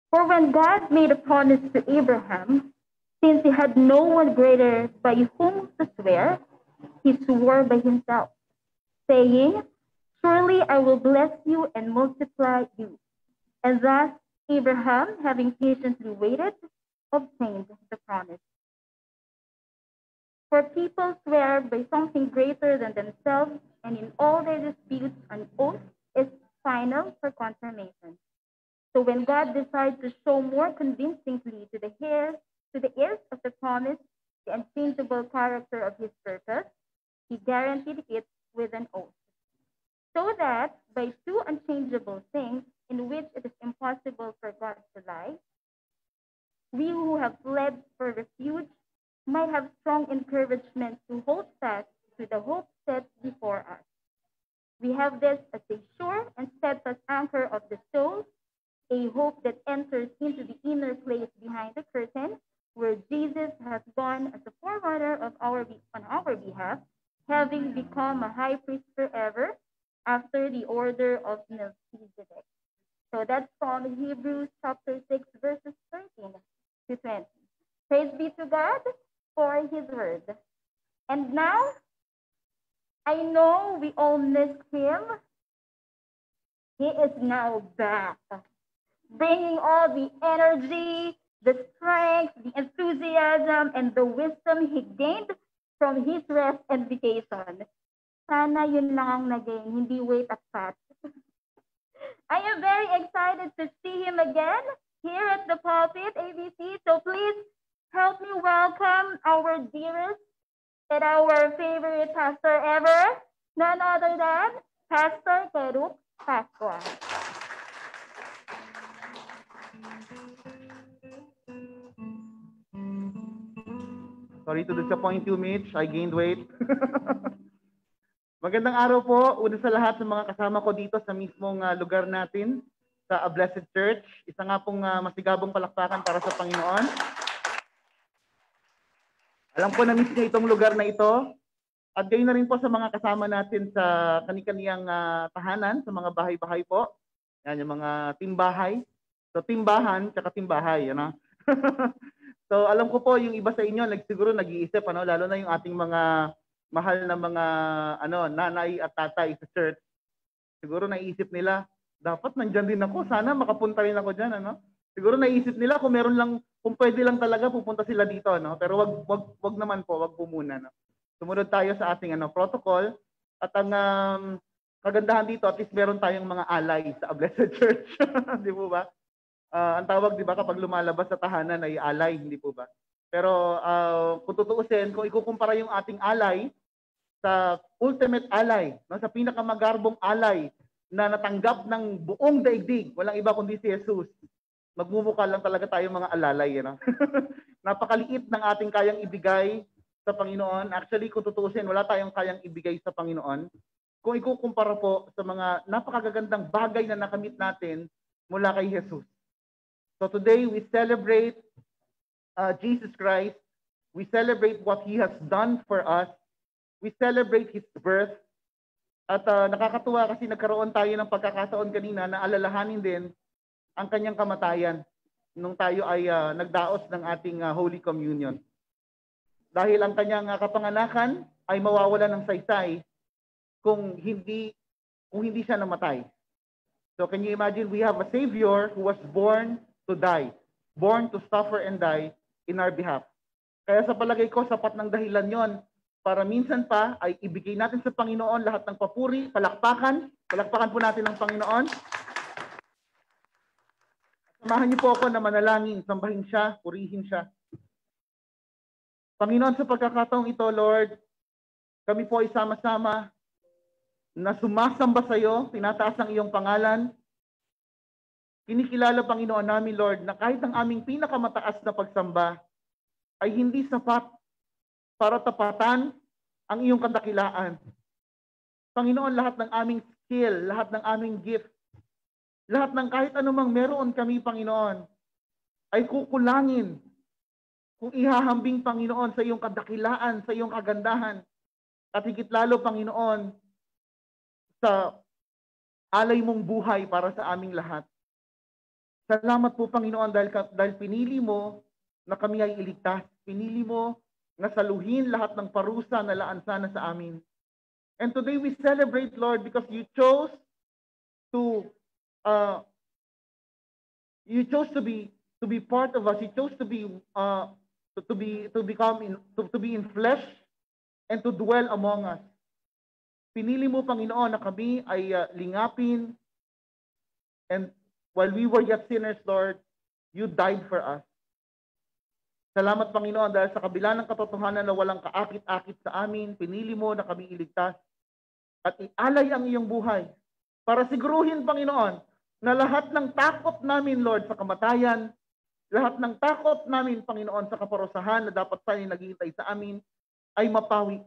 For when God made a promise to Abraham, since he had no one greater by whom to swear, he swore by himself, saying, "Surely I will bless you and multiply you." And thus Abraham, having patiently waited, obtained the promise. For people swear by something greater than themselves, and in all their disputes, an oath is final for confirmation. So when God decides to show more convincingly to the heirs of the promise, the unchangeable character of his purpose, he guaranteed it with an oath. So that by two unchangeable things in which it is impossible for God to lie, we who have fled for refuge might have strong encouragement to hold fast to the hope set before us. We have this as a sure and steadfast anchor of the soul, a hope that enters into the inner place behind the curtain, where Jesus has gone as a forerunner on our behalf, having become a high priest forever after the order of Melchizedek. So that's from Hebrews chapter 6, verses 13 to 20. Praise be to God for his word. And now, I know we all missed him. He is now back, bringing all the energy, the strength, the enthusiasm, and the wisdom he gained from his rest and vacation. Sana yun lang ang nagain, hindi weight at fat. I am very excited to see him again here at the pulpit, ABC. So please help me welcome our dearest and our favorite pastor ever, none other than Pastor Keruk Pascua. Sorry to disappoint you, Mitch. I gained weight. Magandang araw po. Una sa lahat ng mga kasama ko dito sa mismong lugar natin, sa A Blessed Church. Isa nga pong masigabong palakpakan para sa Panginoon. Alam ko na miss niyo itong lugar na ito. At gayon na rin po sa mga kasama natin sa kani-kaniyang tahanan, sa mga bahay-bahay po. Yan, yung mga timbahay. So, timbahan, tsaka timbahay. Ano? So alam ko po yung iba sa inyo siguro nag-iisip lalo na yung ating mga mahal na mga nanay at tatay sa church. Siguro naisip nila, dapat nandiyan din ako, sana makapunta rin ako diyan Siguro naisip nila kung pwede lang talaga pupunta sila dito Pero wag naman po, wag po muna Sumunod tayo sa ating protocol at ang kagandahan dito at least meron tayong mga alay sa Blessed Church. Di po ba? Ang tawag, di ba, kapag lumalabas sa tahanan ay alay, hindi po ba? Pero kung tutuusin, kung ikukumpara yung ating alay sa ultimate alay, sa pinakamagarbong alay na natanggap ng buong daigdig, walang iba kundi si Jesus, magmumukha lang talaga tayo mga alalay. Napakaliit ng ating kayang ibigay sa Panginoon. Actually, kung tutuusin, wala tayong kayang ibigay sa Panginoon. Kung ikukumpara po sa mga napakagagandang bagay na nakamit natin mula kay Jesus. So today we celebrate Jesus Christ. We celebrate what He has done for us. We celebrate His birth. At nakakatuwa kasi nagkaroon tayo ng pagkakataon kanina na alalahanin din ang kanyang kamatayan nung tayo ay nagdaos ng ating Holy Communion. Dahil ang kanyang kapanganakan ay mawawalan ng saysay kung hindi siya namatay. So can you imagine, we have a Savior who was born to die, born to suffer and die in our behalf. Kaya sa palagay ko, sapat ng dahilan yon para minsan pa ay ibigay natin sa Panginoon lahat ng papuri, palakpakan po natin ng Panginoon. Samahan niyo po ako na manalangin, sambahin siya, purihin siya. Panginoon, sa pagkakataong ito, Lord, kami po ay sama-sama na sumasamba sa iyo, tinataas ang iyong pangalan. Kinikilala, Panginoon namin, Lord, na kahit ang aming pinakamataas na pagsamba ay hindi sapat para tapatan ang iyong kadakilaan. Panginoon, lahat ng aming skill, lahat ng aming gift, lahat ng kahit anumang meron kami, Panginoon, ay kukulangin kung ihahambing, Panginoon, sa iyong kadakilaan, sa iyong kagandahan. At higit lalo, Panginoon, sa alay mong buhay para sa aming lahat. Salamat po, Panginoon, dahil pinili mo na kami ay iligtas. Pinili mo na saluhin lahat ng parusa na laan sana sa amin. And today we celebrate, Lord, because you chose to be part of us. You chose to be in flesh and to dwell among us. Pinili mo, Panginoon, na kami ay lingapin, and while we were yet sinners, Lord, you died for us. Salamat, Panginoon, dahil sa kabila ng katotohanan na walang kaakit-akit sa amin, pinili mo na kami iligtas at ialay ang iyong buhay para siguruhin, Panginoon, na lahat ng takot namin, Lord, sa kamatayan, lahat ng takot namin, Panginoon, sa kaparusahan na dapat tayo naghihintay sa amin, ay mapawi.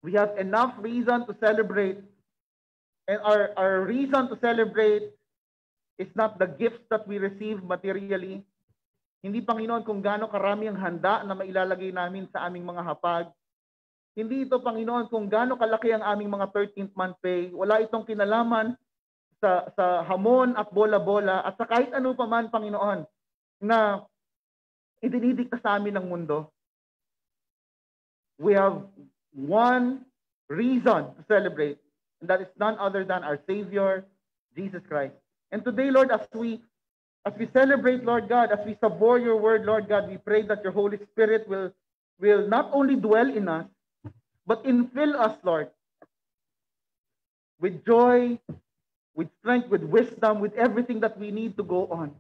We have enough reason to celebrate. And our reason to celebrate is not the gifts that we receive materially. Hindi, Panginoon, kung gaano karami ang handa na mailalagay namin sa aming mga hapag. Hindi ito, Panginoon, kung gaano kalaki ang aming mga 13th month pay. Wala itong kinalaman sa hamon at bola-bola at sa kahit ano pa man, Panginoon, na idinidikta sa amin ng mundo. We have one reason to celebrate, and that is none other than our Savior, Jesus Christ. And today, Lord, as we celebrate, Lord God, as we savor your word, Lord God, we pray that your Holy Spirit will not only dwell in us, but infill us, Lord, with joy, with strength, with wisdom, with everything that we need to go on,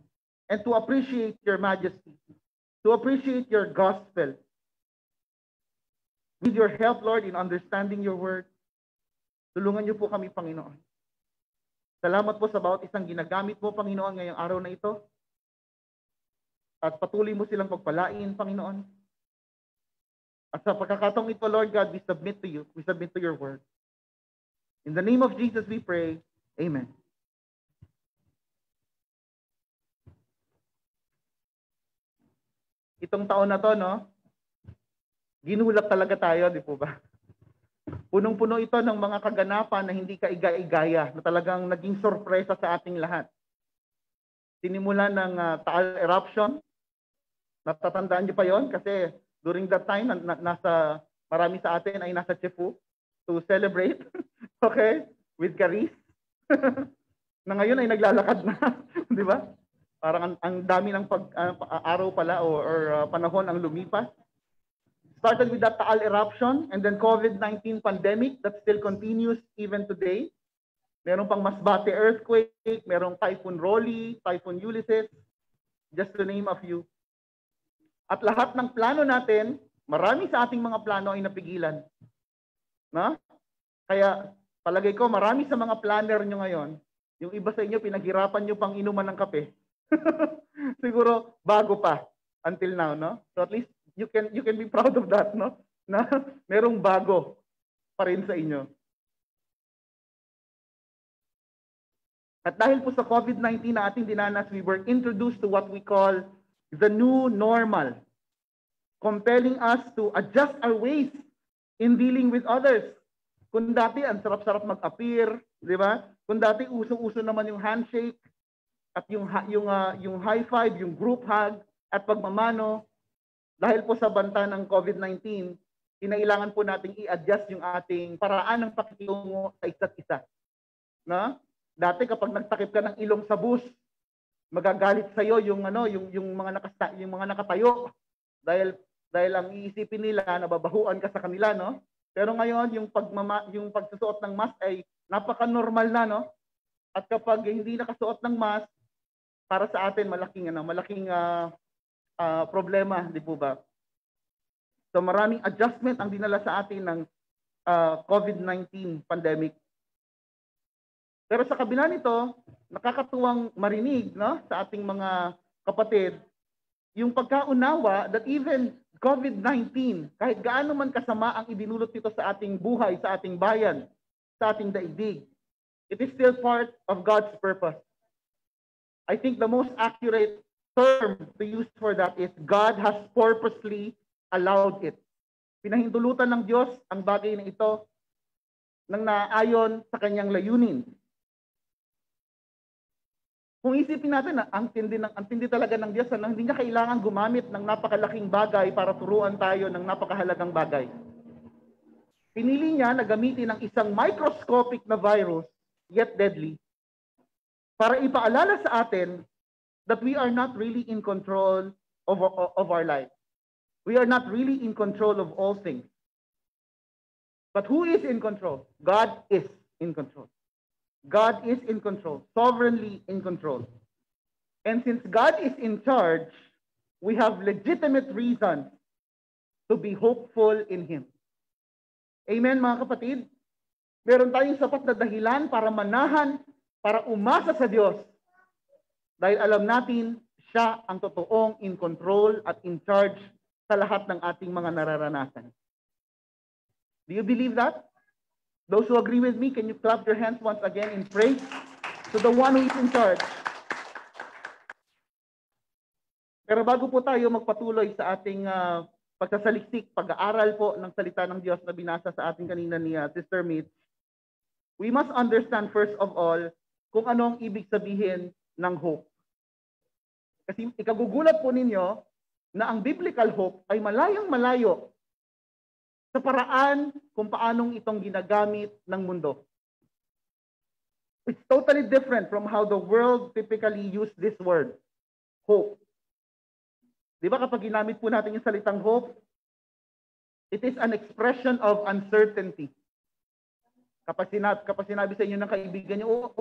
and to appreciate your majesty, to appreciate your gospel. With your help, Lord, in understanding your word, tulungan niyo po kami, Panginoon. Salamat po sa bawat isang ginagamit mo, Panginoon, ngayong araw na ito. At patuloy mo silang pagpalain, Panginoon. At sa pagkakataong ito, Lord God, we submit to you. We submit to your word. In the name of Jesus, we pray. Amen. Itong taon na to, no? Ginulat talaga tayo, di po ba? Punong-puno ito ng mga kaganapan na hindi kaiga-igaya, na talagang naging sorpresa sa ating lahat. Sinimula ng Taal eruption. Natatandaan niyo pa yon? Kasi during that time, marami sa atin ay nasa Cebu to celebrate, okay, with Caris. Na ngayon ay naglalakad na, di ba? Parang ang dami ng araw pala or panahon ang lumipas. Started with that Taal eruption and then COVID-19 pandemic that still continues even today. Meron pang Masbate earthquake, merong Typhoon Rolly, Typhoon Ulysses, just to name a few. At lahat ng plano natin, marami sa ating mga plano ay napigilan. No? Kaya palagay ko marami sa mga planner nyo ngayon, yung iba sa inyo pinaghirapan nyo pang inuman ng kape. Siguro bago pa until now, no? So at least you can be proud of that, no? Na merong bago pa rin sa inyo. At dahil po sa COVID-19 na ating dinanas, we were introduced to what we call the new normal, compelling us to adjust our ways in dealing with others. Kung dati ang sarap-sarap mag-appear, di ba? Kung dati uso-uso naman yung handshake at yung high five, yung group hug at pagmamano, dahil po sa banta ng COVID-19, kinailangan po nating i-adjust yung ating paraan ng pakikitungo sa isa't isa. No? Dati kapag nagtakip ka ng ilong sa bus, magagalit sa iyo yung mga nakatayo dahil ang iisipin nila nababahuan ka sa kanila, no? Pero ngayon yung pagsusuot ng mask ay napaka-normal na, no? At kapag hindi nakasuot ng mask, para sa atin malaking problema, di po ba? So maraming adjustment ang dinala sa atin ng COVID-19 pandemic. Pero sa kabila nito, nakakatuwang marinig, no, sa ating mga kapatid, yung pagkaunawa that even COVID-19, kahit gaano man kasama ang idinulot nito sa ating buhay, sa ating bayan, sa ating daigdig, it is still part of God's purpose. I think the most accurate term to use for that is God has purposely allowed it. Pinahintulutan ng Diyos ang bagay na ito nang naayon sa kanyang layunin. Kung isipin natin na ang tindi talaga ng Diyos na hindi niya kailangan gumamit ng napakalaking bagay para turuan tayo ng napakahalagang bagay. Pinili niya na gamitin ang isang microscopic na virus, yet deadly, para ipaalala sa atin that we are not really in control of our life. We are not really in control of all things. But who is in control? God is in control. God is in control, sovereignly in control. And since God is in charge, we have legitimate reason to be hopeful in Him. Amen, mga kapatid? Meron tayong sapat na dahilan para manahan, para umasa sa Diyos. Dahil alam natin, siya ang totoong in control at in charge sa lahat ng ating mga nararanasan. Do you believe that? Those who agree with me, can you clap your hands once again in praise to the one who is in charge? Pero bago po tayo magpatuloy sa ating pagsasaliksik, pag-aaral po ng salita ng Diyos na binasa sa ating kanina ni Sister Mitch, we must understand first of all kung anong ibig sabihin ng hope. Kasi ikagugulat po ninyo na ang biblical hope ay malayang malayo sa paraan kung paanong itong ginagamit ng mundo. It's totally different from how the world typically use this word, hope. Di ba kapag ginamit po natin yung salitang hope, it is an expression of uncertainty. Kapag sinabi sa inyo ng kaibigan niyo,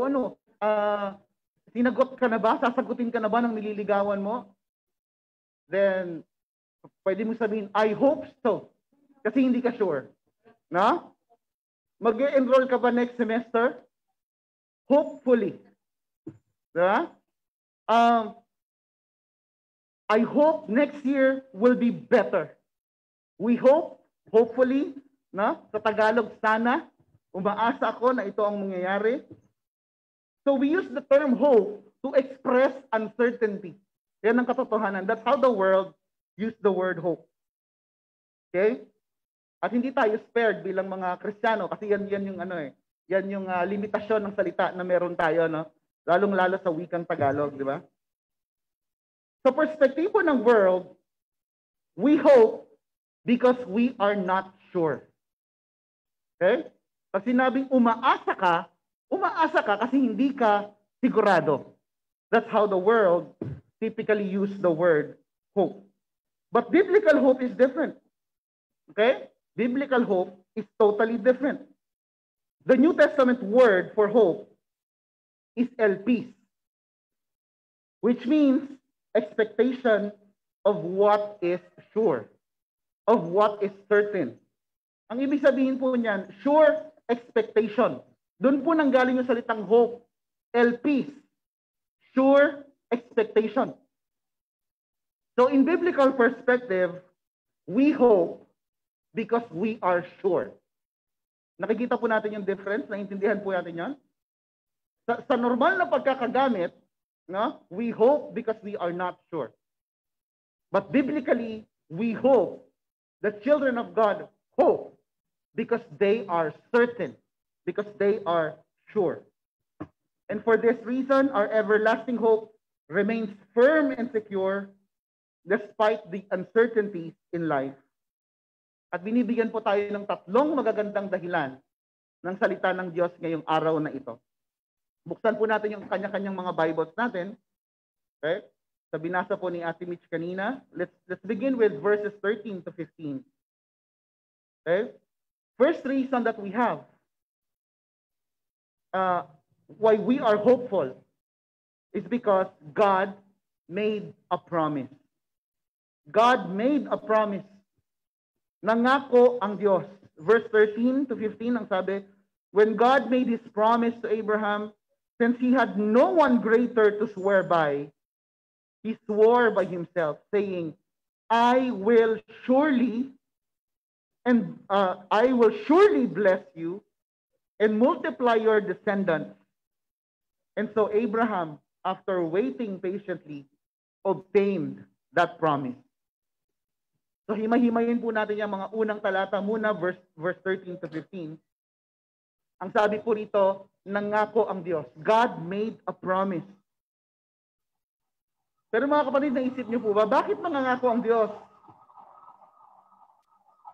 sinagot ka na ba? Sasagutin ka na ba ng nililigawan mo? Then, pwede mo sabihin, I hope so. Kasi hindi ka sure. No? Mag-enroll ka ba next semester? Hopefully. Diba? I hope next year will be better. We hope, hopefully, no? Sa Tagalog, sana, umaasa ako na ito ang mangyayari. So we use the term hope to express uncertainty. Yan ang katotohanan. That's how the world use the word hope. Okay? At hindi tayo spared bilang mga Kristiyano kasi yan yung yan yung limitasyon ng salita na meron tayo, no? Lalong-lalo sa wikang Tagalog, di ba? Sa perspektibo ng world, we hope because we are not sure. Okay? Pag sinabing umaasa ka kasi hindi ka sigurado. That's how the world typically use the word hope. But biblical hope is different. Okay? Biblical hope is totally different. The New Testament word for hope is elpis, which means expectation of what is sure, of what is certain. Ang ibig sabihin po niyan, sure expectation. Doon po nanggaling yung salitang hope, elpis, sure expectation. So in biblical perspective, we hope because we are sure. Nakikita po natin yung difference, naintindihan po natin yan. Sa normal na pagkakagamit, no, we hope because we are not sure. But biblically, we hope, the children of God hope because they are certain, because they are sure. And for this reason, our everlasting hope remains firm and secure despite the uncertainties in life. At binibigyan po tayo ng tatlong magagandang dahilan ng salita ng Diyos ngayong araw na ito. Buksan po natin yung kanya-kanyang mga Bibles natin. Okay? Sa binasa po ni Ate Mitch kanina, let's begin with verses 13 to 15. Okay? First reason that we have why we are hopeful is because God made a promise. God made a promise. Nangako ang Diyos. Verse 13 to 15, ang sabi, when God made His promise to Abraham, since he had no one greater to swear by, He swore by Himself, saying, I will surely bless you and multiply your descendants. And so Abraham, after waiting patiently, obtained that promise. So himay-himayin po natin yung mga unang talata muna, verse 13 to 15. Ang sabi po rito, nangako ang Diyos. God made a promise. Pero mga kapatid, naisip niyo po ba, bakit mangangako ang Diyos?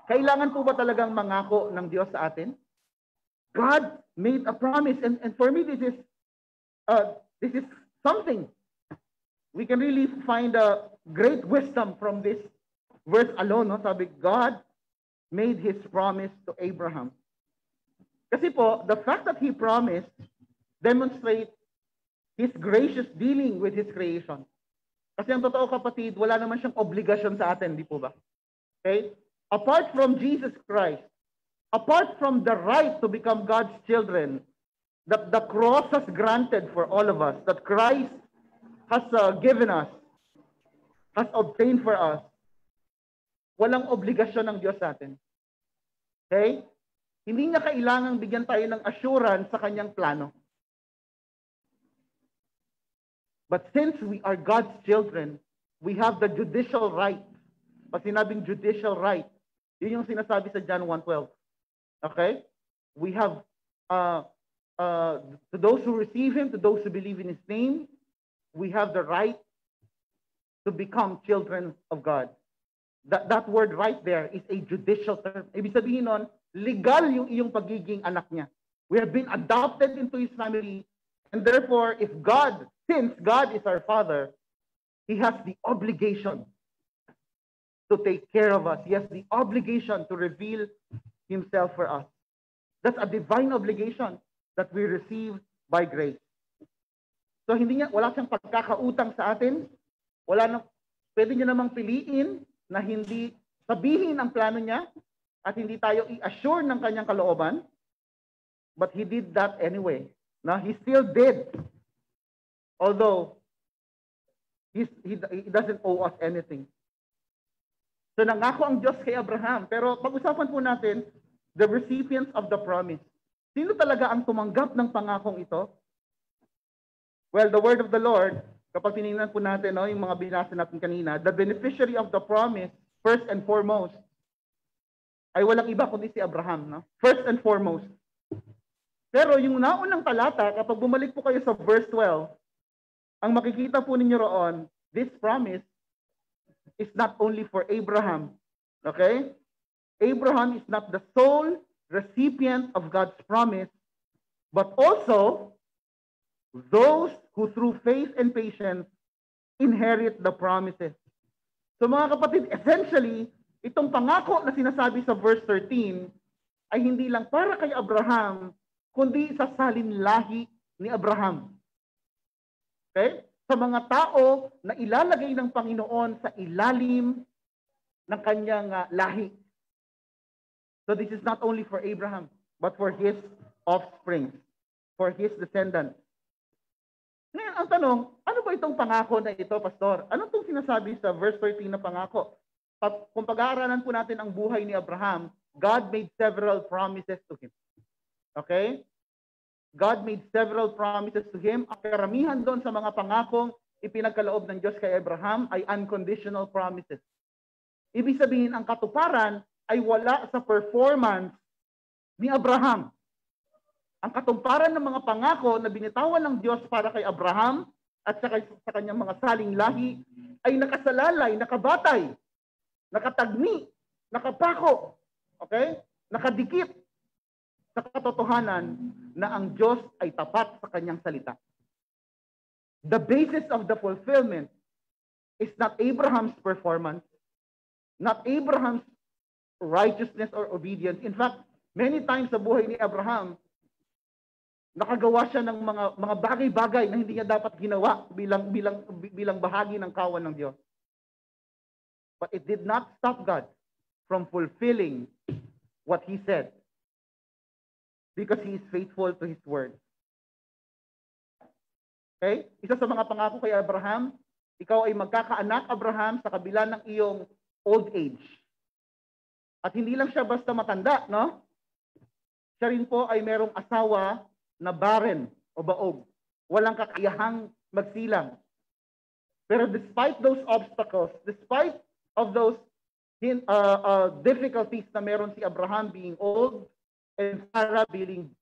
Kailangan po ba talagang mangako ng Diyos sa atin? God made a promise, and for me, this is something. We can really find a great wisdom from this verse alone. No? Sabi, God made His promise to Abraham. Kasi po, the fact that He promised demonstrates His gracious dealing with His creation. Kasi ang totoo kapatid, wala naman siyang obligasyon sa atin, di po ba? Okay? Apart from Jesus Christ, apart from the right to become God's children, that the cross has granted for all of us, that Christ has given us, has obtained for us, walang obligasyon ng Diyos sa atin. Okay? Hindi niya kailangang bigyan tayo ng assurance sa kanyang plano. But since we are God's children, we have the judicial right. Pag sinabing judicial right, yun yung sinasabi sa John 1:12. Okay? We have, to those who receive Him, to those who believe in His name, we have the right to become children of God. That word right there is a judicial term. Ibig sabihin nun, legal yung iyong pagiging anak niya. We have been adopted into His family, and therefore, since God is our Father, He has the obligation to take care of us. He has the obligation to reveal Himself for us. That's a divine obligation that we receive by grace. So wala siyang pagkakautang sa atin. Pwede niya namang piliin na hindi sabihin ang plano niya at hindi tayo i-assure ng kanyang kalooban. But He did that anyway. Now, He still did. Although, he doesn't owe us anything. So, nangako ang Diyos kay Abraham. Pero pag-usapan po natin, the recipients of the promise. Sino talaga ang tumanggap ng pangakong ito? Well, the word of the Lord, kapag tinignan po natin, no, yung mga binasa natin kanina, the beneficiary of the promise, first and foremost, ay walang iba kundi si Abraham. No? First and foremost. Pero yung naunang talata, kapag bumalik po kayo sa verse 12, ang makikita po ninyo roon, this promise is not only for Abraham. Okay? Abraham is not the sole recipient of God's promise, but also those who through faith and patience inherit the promises. So mga kapatid, essentially, itong pangako na sinasabi sa verse 13 ay hindi lang para kay Abraham, kundi sa salinlahi ni Abraham. Okay? Sa mga tao na ilalagay ng Panginoon sa ilalim ng kanyang lahi. So this is not only for Abraham, but for his offspring, for his descendants. Ngayon, ang tanong, ano ba itong pangako na ito, Pastor? Ano itong sinasabi sa verse 13 na pangako? Kung pag-aaralan po natin ang buhay ni Abraham, God made several promises to him. Okay? God made several promises to him. Ang karamihan doon sa mga pangakong ipinagkaloob ng Diyos kay Abraham ay unconditional promises. Ibig sabihin, ang katuparan ay wala sa performance ni Abraham. Ang katuparan ng mga pangako na binitawan ng Diyos para kay Abraham at sa kanyang mga saling lahi ay nakasalalay, nakabatay, nakatagni, nakapako, okay? Nakadikit sa katotohanan na ang Diyos ay tapat sa kanyang salita. The basis of the fulfillment is not Abraham's performance, not Abraham's righteousness or obedience. In fact, many times sa buhay ni Abraham, nakagawa siya ng mga bagay-bagay na hindi niya dapat ginawa bilang bahagi ng kawan ng Diyos. But it did not stop God from fulfilling what He said, because He is faithful to His word. Okay? Isa sa mga pangako kay Abraham, ikaw ay magkakaanak, Abraham, sa kabila ng iyong old age. At hindi lang siya basta matanda, no? Siya rin po ay merong asawa na barren o baog. Walang kakayahang magsilang. Pero despite those obstacles, despite of those difficulties na meron si Abraham being old and Sarah being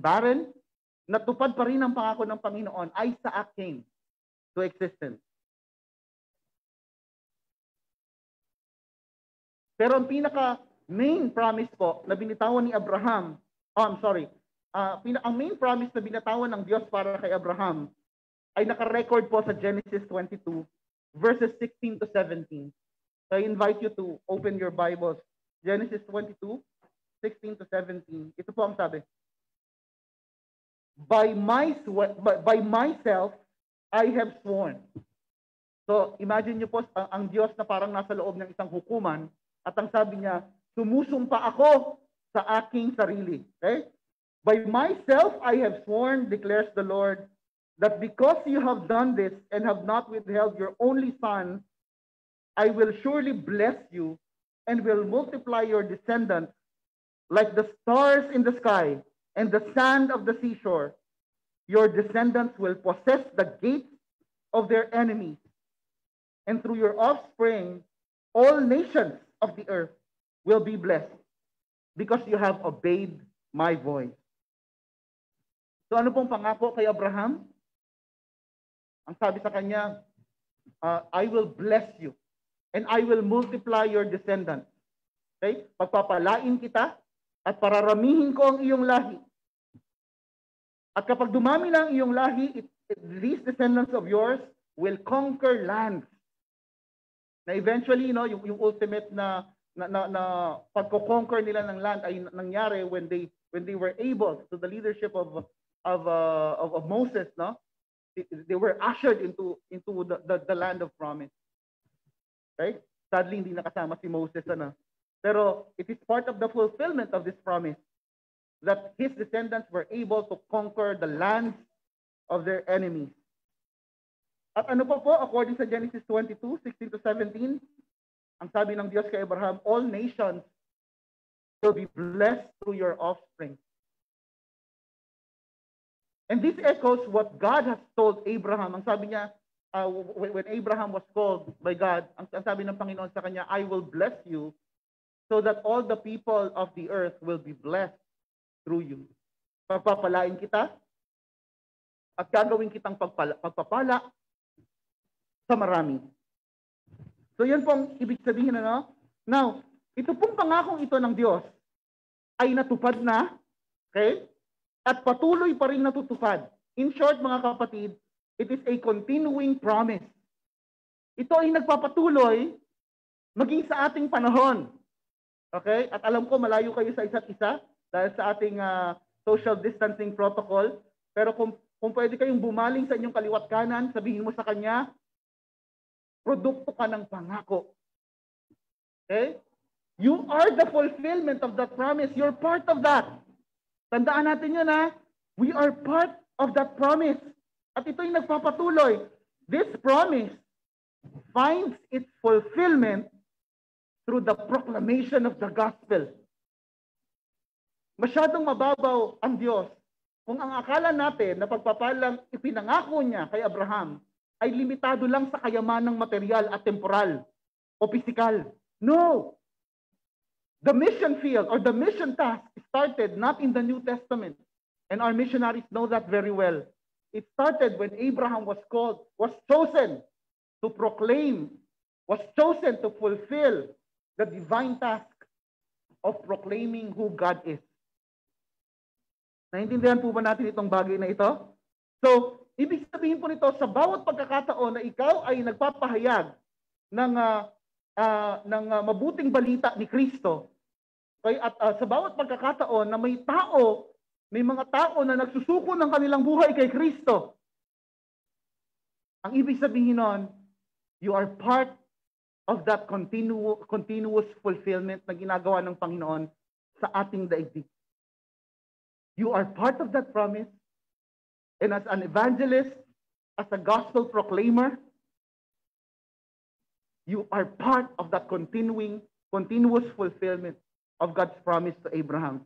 barren, natupad pa rin ang pangako ng Panginoon. Isaac came to existence. Pero ang pinaka main promise po na binitawan ni Abraham, ang main promise na binitawan ng Diyos para kay Abraham ay naka-record po sa Genesis 22 verses 16 to 17. So I invite you to open your Bibles. Genesis 22, 16 to 17. Ito po ang sabi. By myself, I have sworn. So imagine niyo po ang Diyos na parang nasa loob ng isang hukuman at ang sabi niya, sumusumpa ako sa aking sarili. Okay? By myself, I have sworn, declares the Lord, that because you have done this and have not withheld your only son, I will surely bless you and will multiply your descendants like the stars in the sky and the sand of the seashore. Your descendants will possess the gates of their enemies, and through your offspring, all nations of the earth will be blessed because you have obeyed my voice. So ano pong pangako kay Abraham? Ang sabi sa kanya, I will bless you and I will multiply your descendants. Okay? Pagpapalain kita at pararamihin ko ang iyong lahi. At kapag dumami na ang iyong lahi, these descendants of yours will conquer lands. Na eventually, yung ultimate na pagko-conquer nila ng land ay nangyari when they were able to the leadership of Moses, no? They were ushered into the land of promise. Okay? Sadly, hindi nakasama si Moses, Pero it is part of the fulfillment of this promise that his descendants were able to conquer the lands of their enemies. At ano pa po, according sa Genesis 22, 16 to 17, ang sabi ng Diyos kay Abraham, all nations will be blessed through your offspring. And this echoes what God has told Abraham. Ang sabi niya, when Abraham was called by God, ang sabi ng Panginoon sa kanya, I will bless you so that all the people of the earth will be blessed through you. Pagpapalain kita at gagawin kitang pagpapala sa marami. So yan pong ibig sabihin, Now, ito pong pangakong ito ng Diyos ay natupad na, okay? At patuloy pa rin natutupad. In short, mga kapatid, it is a continuing promise. Ito ay nagpapatuloy maging sa ating panahon. Okay? At alam ko, malayo kayo sa isa't isa dahil sa ating social distancing protocol. Pero kung pwede kayong bumaling sa inyong kaliwat kanan, sabihin mo sa kanya, produkto ka ng pangako. Okay? You are the fulfillment of that promise. You're part of that. Tandaan natin yun, We are part of that promise. At ito'y nagpapatuloy. This promise finds its fulfillment through the proclamation of the gospel. Masyadong mababaw ang Diyos kung ang akala natin na pagpapalang ipinangako niya kay Abraham ay limitado lang sa kayamanang material at temporal o pisikal. No! The mission field or the mission task started not in the New Testament. And our missionaries know that very well. It started when Abraham was called, was chosen to proclaim, was chosen to fulfill the divine task of proclaiming who God is. Naintindihan po ba natin itong bagay na ito? So, ibig sabihin po nito, sa bawat pagkakataon na ikaw ay nagpapahayag ng mabuting balita ni Kristo, okay, at sa bawat pagkakataon na may mga tao na nagsusuko ng kanilang buhay kay Kristo, ang ibig sabihin nun, you are part of that continuous fulfillment na ginagawa ng Panginoon sa ating daigdig. You are part of that promise. And as an evangelist, as a gospel proclaimer, you are part of that continuous fulfillment of God's promise to Abraham.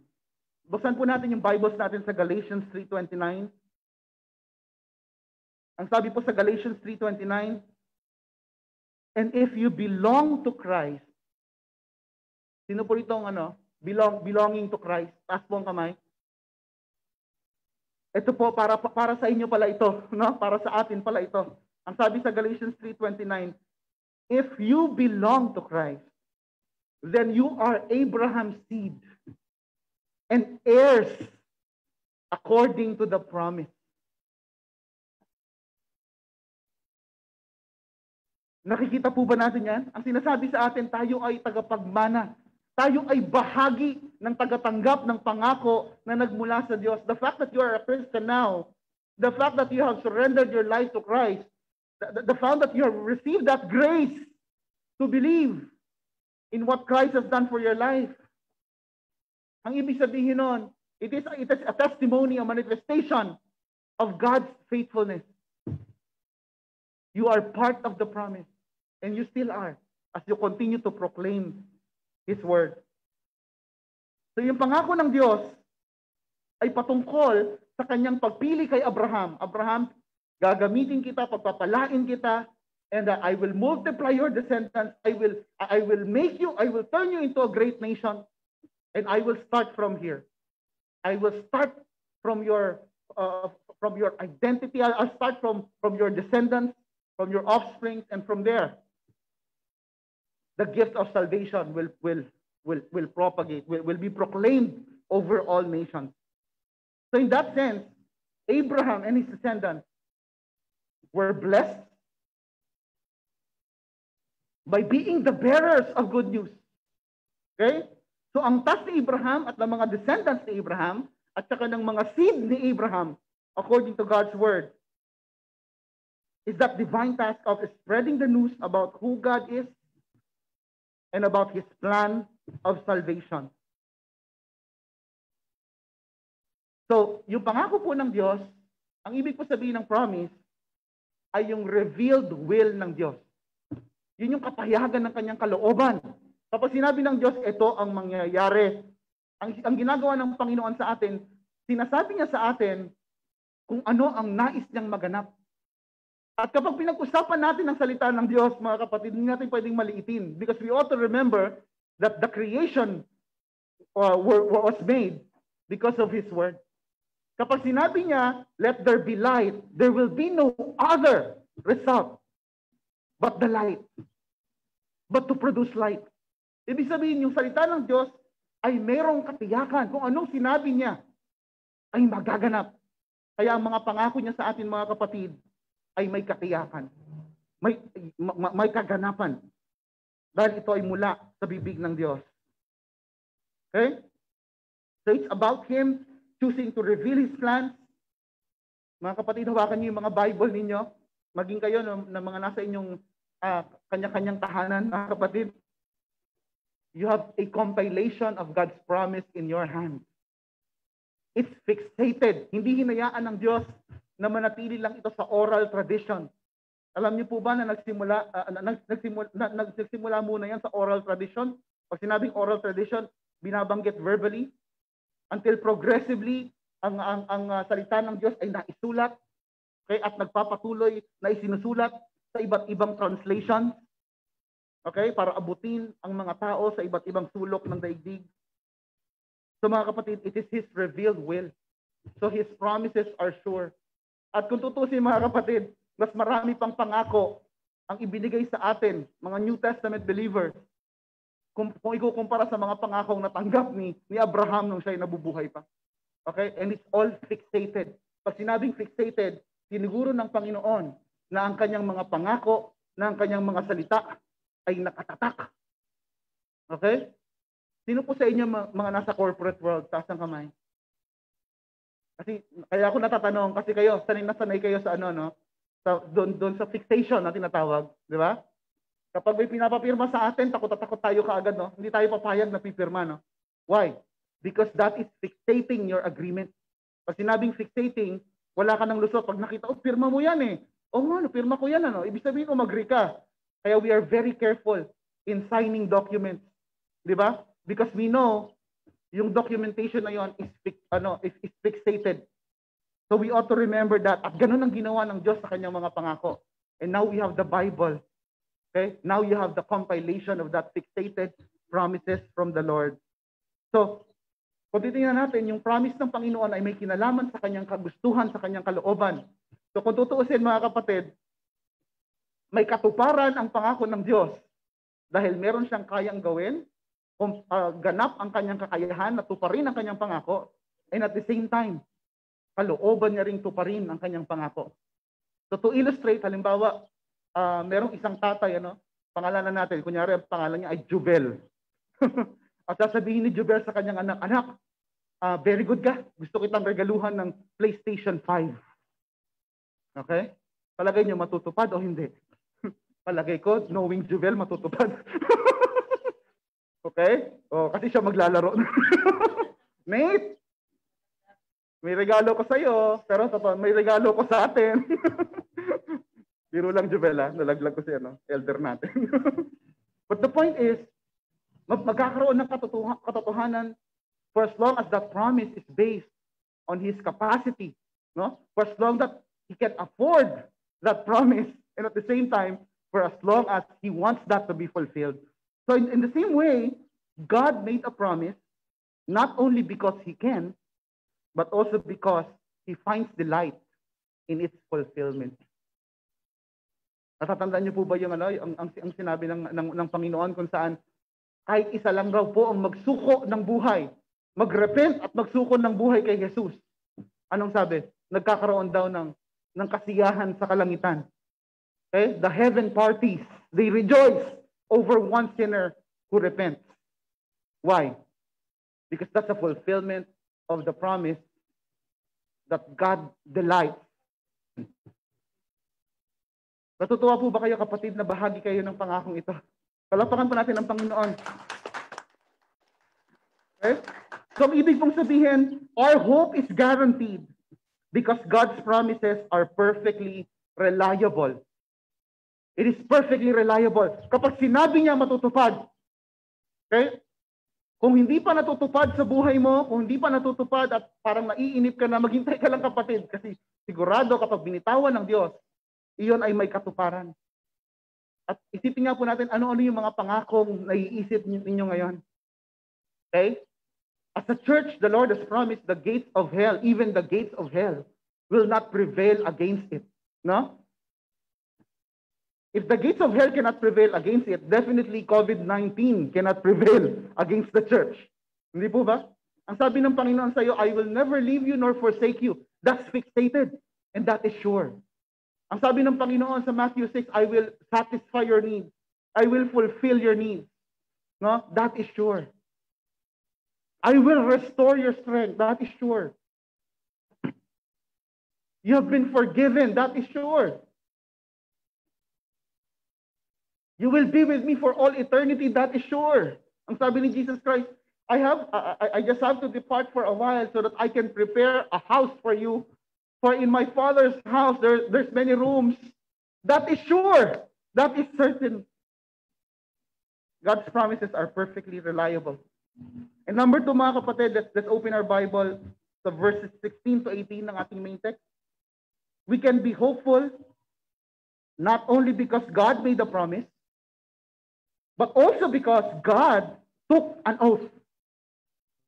Buksan po natin yung Bibles natin sa Galatians 3:29. Ang sabi po sa Galatians 3:29, and if you belong to Christ, sino po itong belonging to Christ? Taas po ang kamay. Ito po, para sa inyo pala ito, Para sa atin pala ito. Ang sabi sa Galatians 3:29, if you belong to Christ, then you are Abraham's seed and heirs according to the promise. Nakikita po ba natin yan? Ang sinasabi sa atin, tayo ay tagapagmana. Tayo ay bahagi ng tagatanggap ng pangako na nagmula sa Diyos. The fact that you are a Christian now, the fact that you have surrendered your life to Christ, the fact that you have received that grace to believe in what Christ has done for your life. Ang ibig sabihin nun, it is a testimony, a manifestation of God's faithfulness. You are part of the promise. And you still are as you continue to proclaim His word. So yung pangako ng Diyos ay patungkol sa kanyang pagpili kay Abraham. Abraham, gagamitin kita, pagpapalain kita, and I will multiply your descendants. I will make you, I will turn you into a great nation, and I will start from here. I will start from your identity. I'll start from your descendants, from your offspring, and from there, the gift of salvation will propagate, will be proclaimed over all nations. So in that sense, Abraham and his descendants were blessed by being the bearers of good news. Okay? So ang task ni Abraham at ng mga descendants ni Abraham at saka ng mga seed ni Abraham, according to God's word, is that divine task of spreading the news about who God is and about His plan of salvation. So, yung pangako po ng Diyos, ang ibig po sabihin ng promise, ay yung revealed will ng Diyos. Yun yung kapahayagan ng kanyang kalooban. Kapag sinabi ng Diyos, ito ang mangyayari. Ang ginagawa ng Panginoon sa atin, sinasabi niya sa atin kung ano ang nais niyang maganap. At kapag pinag-usapan natin ang salita ng Diyos, mga kapatid, hindi natin pwedeng maliitin. Because we ought to remember that the creation was made because of His word. Kapag sinabi niya, let there be light, there will be no other result but the light. But to produce light. Ibig sabihin, yung salita ng Diyos ay mayroong katiyakan. Kung anong sinabi niya ay magaganap. Kaya ang mga pangako niya sa atin, mga kapatid, ay may katiyakan, may kaganapan. Dahil ito ay mula sa bibig ng Diyos. Okay? So it's about Him choosing to reveal His plans. Mga kapatid, hawakan niyo yung mga Bible ninyo. Maging kayo na mga nasa inyong kanya-kanyang tahanan, mga kapatid. You have a compilation of God's promise in your hand. It's fixated. Hindi hinayaan ng Diyos na manatili lang ito sa oral tradition. Alam niyo po ba na nagsimula muna yan sa oral tradition? Pag sinabing oral tradition, binabanggit verbally until progressively ang salita ng Diyos ay naisulat, okay, at nagpapatuloy na isinusulat sa iba't ibang translation, okay, para abutin ang mga tao sa iba't ibang sulok ng daigdig. So mga kapatid, it is His revealed will. So His promises are sure. At kung tutusin, mga kapatid, mas marami pang pangako ang ibinigay sa atin, mga New Testament believers, kung ikukumpara sa mga pangakong natanggap ni Abraham nung siya ay nabubuhay pa. Okay? And it's all fixated. Pag sinabing fixated, siniguro ng Panginoon na ang kanyang mga pangako, na ang kanyang mga salita ay nakatatak. Okay? Sino po sa inyo mga nasa corporate world? Taas ng kamay. Kasi kaya ako natatanong kasi kayo sanay kayo sa doon sa fixation na tinatawag, di ba? Kapag may pinapapirma sa atin, takot tayo kaagad, no? Hindi tayo papayag na pipirma, no? Why? Because that is fixating your agreement. Pag sinabing fixating, wala ka ng lusot. Pag nakita, pirma mo yan eh. Pirma ko yan, ano? Ibig sabihin, umagree ka. Kaya we are very careful in signing documents, di ba? Because we know yung documentation na yon is fixated. So we ought to remember that. At ganun ang ginawa ng Diyos sa kanyang mga pangako. And now we have the Bible. Okay? Now you have the compilation of that fixated promises from the Lord. So, kung titingnan natin, yung promise ng Panginoon ay may kinalaman sa kanyang kagustuhan, sa kanyang kalooban. So kung tutuusin, mga kapatid, may katuparan ang pangako ng Diyos dahil meron siyang kayang gawin ganap ang kanyang kakayahan na tuparin ang kanyang pangako, and at the same time, kalooban niya ring tuparin ang kanyang pangako. So to illustrate, halimbawa, merong isang tatay, pangalanan natin, kunyari ang pangalan niya ay Jubel. At sasabihin ni Jubel sa kanyang anak, anak, very good ka. Gusto kitang regaluhan ng PlayStation 5. Okay? Palagay niyo matutupad o hindi? Palagay ko, knowing Jubel, matutupad. Okay? Kasi siya maglalaro. Mate, may regalo ko sa'yo, pero may regalo ko sa atin. Biro lang, Jubel, nalaglag ko siya, elder natin. But the point is, magkakaroon ng katotohanan for as long as that promise is based on his capacity, for as long that he can afford that promise, and at the same time, for as long as he wants that to be fulfilled. So in the same way, God made a promise not only because he can, but also because he finds delight in its fulfillment. Natatandaan niyo po ba yung ang sinabi ng Panginoon kung saan kahit isa lang raw po ang magsuko ng buhay, magrepent at magsuko ng buhay kay Jesus. Anong sabi? Nagkakaroon daw ng kasiyahan sa kalangitan. Okay? The heaven parties, they rejoice over one sinner who repents. Why? Because that's a fulfillment of the promise that God delights. Natutuwa po ba kayo, kapatid, na bahagi kayo ng pangakong ito? Palapakan po natin ang Panginoon. Okay? So, ang ibig pong sabihin, our hope is guaranteed because God's promises are perfectly reliable. It is perfectly reliable. Kapag sinabi niya matutupad, okay? Kung hindi pa natutupad sa buhay mo, kung hindi pa natutupad at parang naiinip ka na, maghintay ka lang, kapatid, kasi sigurado kapag binitawan ng Diyos, iyon ay may katuparan. At isipin nga po natin, ano-ano yung mga pangakong naiisip ninyo ngayon. Okay? As a church, the Lord has promised the gates of hell, even the gates of hell, will not prevail against it. No? If the gates of hell cannot prevail against it, definitely COVID-19 cannot prevail against the church. Hindi po ba? Ang sabi ng Panginoon sa iyo, I will never leave you nor forsake you. That's fixated, and that is sure. Ang sabi ng Panginoon sa Matthew 6, I will satisfy your needs. I will fulfill your needs. No? That is sure. I will restore your strength. That is sure. You have been forgiven. That is sure. You will be with me for all eternity. That is sure. Ang sabi ni Jesus Christ, I just have to depart for a while so that I can prepare a house for you. For in my Father's house, there's many rooms. That is sure. That is certain. God's promises are perfectly reliable. And number 2, mga kapatid, let's open our Bible sa verses 16 to 18 ng ating main text. We can be hopeful not only because God made a promise, but also because God took an oath.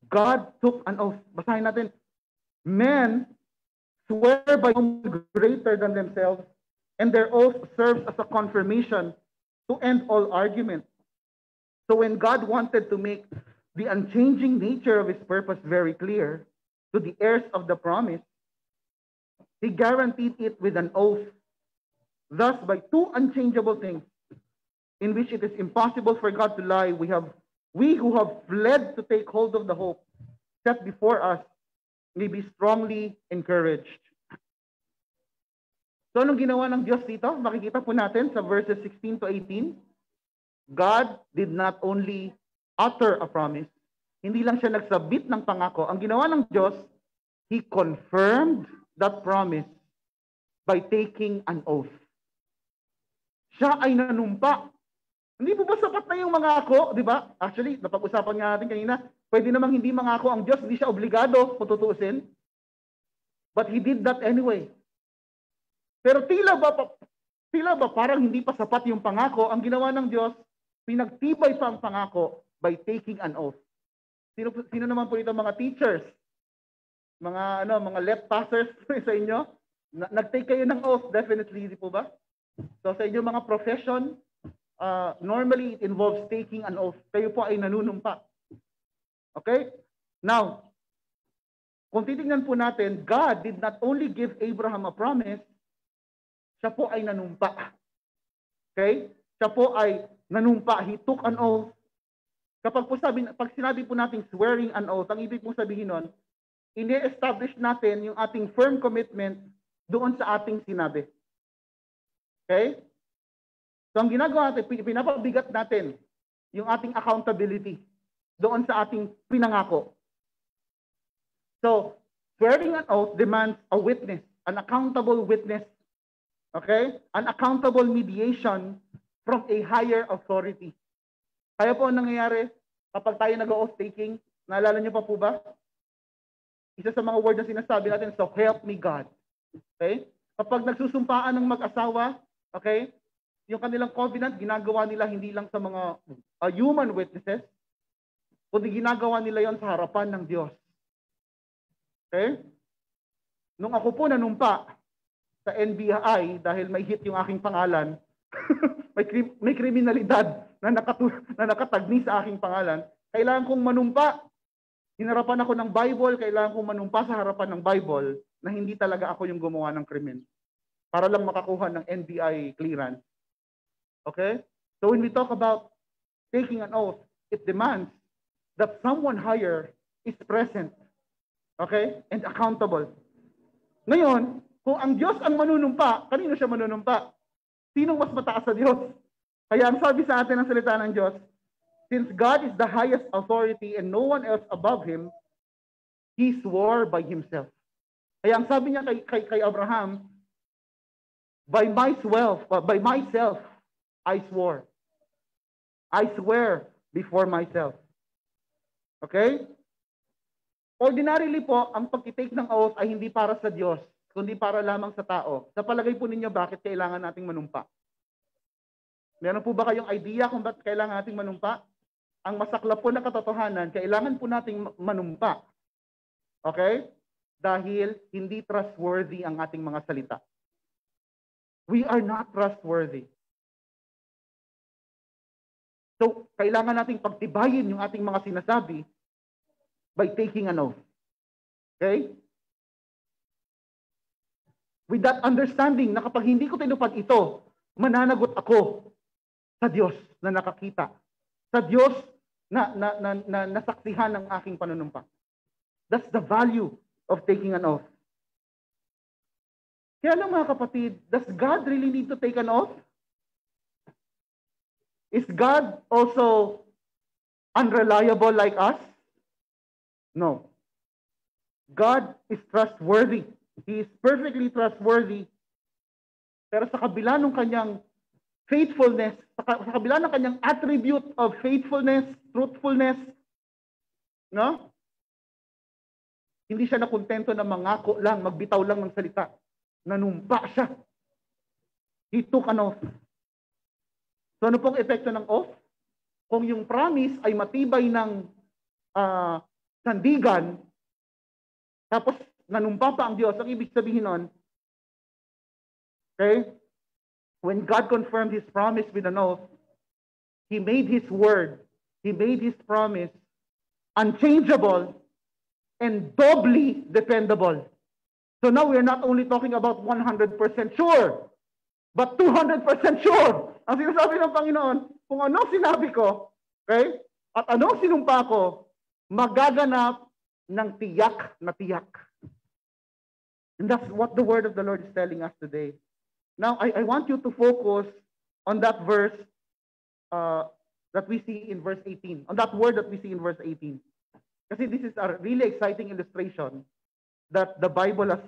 God took an oath. Basahin natin. Men swear by someone greater than themselves, and their oath serves as a confirmation to end all argument. So when God wanted to make the unchanging nature of his purpose very clear to the heirs of the promise, he guaranteed it with an oath. Thus, by two unchangeable things, in which it is impossible for God to lie, we who have fled to take hold of the hope set before us may be strongly encouraged. So anong ginawa ng Diyos dito? Makikita po natin sa verses 16 to 18. God did not only utter a promise, hindi lang siya nagsabit ng pangako. Ang ginawa ng Diyos, He confirmed that promise by taking an oath. Siya ay nanumpa. Hindi po ba sapat na yung mangako, di ba? Actually, napag-usapan nga natin kanina, pwede namang hindi mangako ang Diyos, hindi siya obligado kung tutuusin. But He did that anyway. Pero tila ba parang hindi pa sapat yung pangako, ang ginawa ng Diyos, pinagtibay pa ang pangako by taking an oath. Sino naman po dito mga teachers? Mga left passers sa inyo? Nag-take kayo ng oath, definitely, di po ba? So sa inyo mga profession, normally it involves taking an oath. Kayo po ay nanunumpa. Okay? Now, kung titingnan po natin, God did not only give Abraham a promise, siya po ay nanumpa. Okay? Siya po ay nanumpa. He took an oath. Pag sinabi po natin swearing an oath, ang ibig pong sabihin nun, ini-establish natin yung ating firm commitment doon sa ating sinabi. Okay? So ang ginagawa natin, pinapabigat natin yung ating accountability doon sa ating pinangako. So, swearing an oath demands a witness, an accountable witness, okay? An accountable mediation from a higher authority. Kaya po ang nangyayari kapag tayo nag-oath taking, naalala niyo pa po ba? Isa sa mga word na sinasabi natin, so help me God. Okay? Kapag nagsusumpaan ng mag-asawa, okay? Yung kanilang covenant, ginagawa nila hindi lang sa mga human witnesses, kundi ginagawa nila yon sa harapan ng Diyos. Okay? Nung ako po nanumpa sa NBI dahil may hit yung aking pangalan, may kriminalidad na nakatagni sa aking pangalan, kailangan kong manumpa. Hinarapan ako ng Bible, kailangan kong manumpa sa harapan ng Bible na hindi talaga ako yung gumawa ng krimen para lang makakuha ng NBI clearance. Okay? So when we talk about taking an oath, it demands that someone higher is present. Okay? And accountable. Ngayon, kung ang Diyos ang manunumpa, kanino siya manunumpa? Sinong mas mataas sa Diyos? Kaya ang sabi sa atin ng salita ng Diyos, since God is the highest authority and no one else above Him, He swore by Himself. Kaya ang sabi niya kay Abraham, by myself, I swore. I swear before myself. Okay? Ordinarily po, ang pag-take ng oath ay hindi para sa Diyos, kundi para lamang sa tao. Sa palagay po ninyo, bakit kailangan nating manumpa? Meron po ba kayong idea kung bakit kailangan nating manumpa? Ang masaklap po na katotohanan, kailangan po nating manumpa. Okay? Dahil hindi trustworthy ang ating mga salita. We are not trustworthy. So, kailangan nating pagtibayin yung ating mga sinasabi by taking an oath. Okay? With that understanding na kapag hindi ko tinupad ito, mananagot ako sa Diyos na nakakita. Sa Diyos na nasaksihan ng aking panunumpa. That's the value of taking an oath. Kaya lang mga kapatid, does God really need to take an oath? Is God also unreliable like us? No. God is trustworthy. He is perfectly trustworthy. Pero sa kabila ng kanyang faithfulness, sa kabila ng kanyang attribute of faithfulness, truthfulness, no? Hindi siya nakontento na mangako lang, magbitaw lang ng salita. Nanumpa siya. He took an oath. So ano pong epekto ng oath? Kung yung promise ay matibay ng sandigan, tapos nanumpa pa ang Diyos, ang ibig sabihin nun, okay, when God confirmed His promise with an oath, He made His word, He made His promise unchangeable and doubly dependable. So now we're not only talking about 100% sure, but 200% sure. Ang sinasabi ng Panginoon, kung anong sinabi ko, okay, at anong sinumpa ko, magaganap ng tiyak na tiyak. And that's what the word of the Lord is telling us today. Now, I want you to focus on that verse that we see in verse 18, on that word that we see in verse 18. Kasi this is a really exciting illustration that the Bible has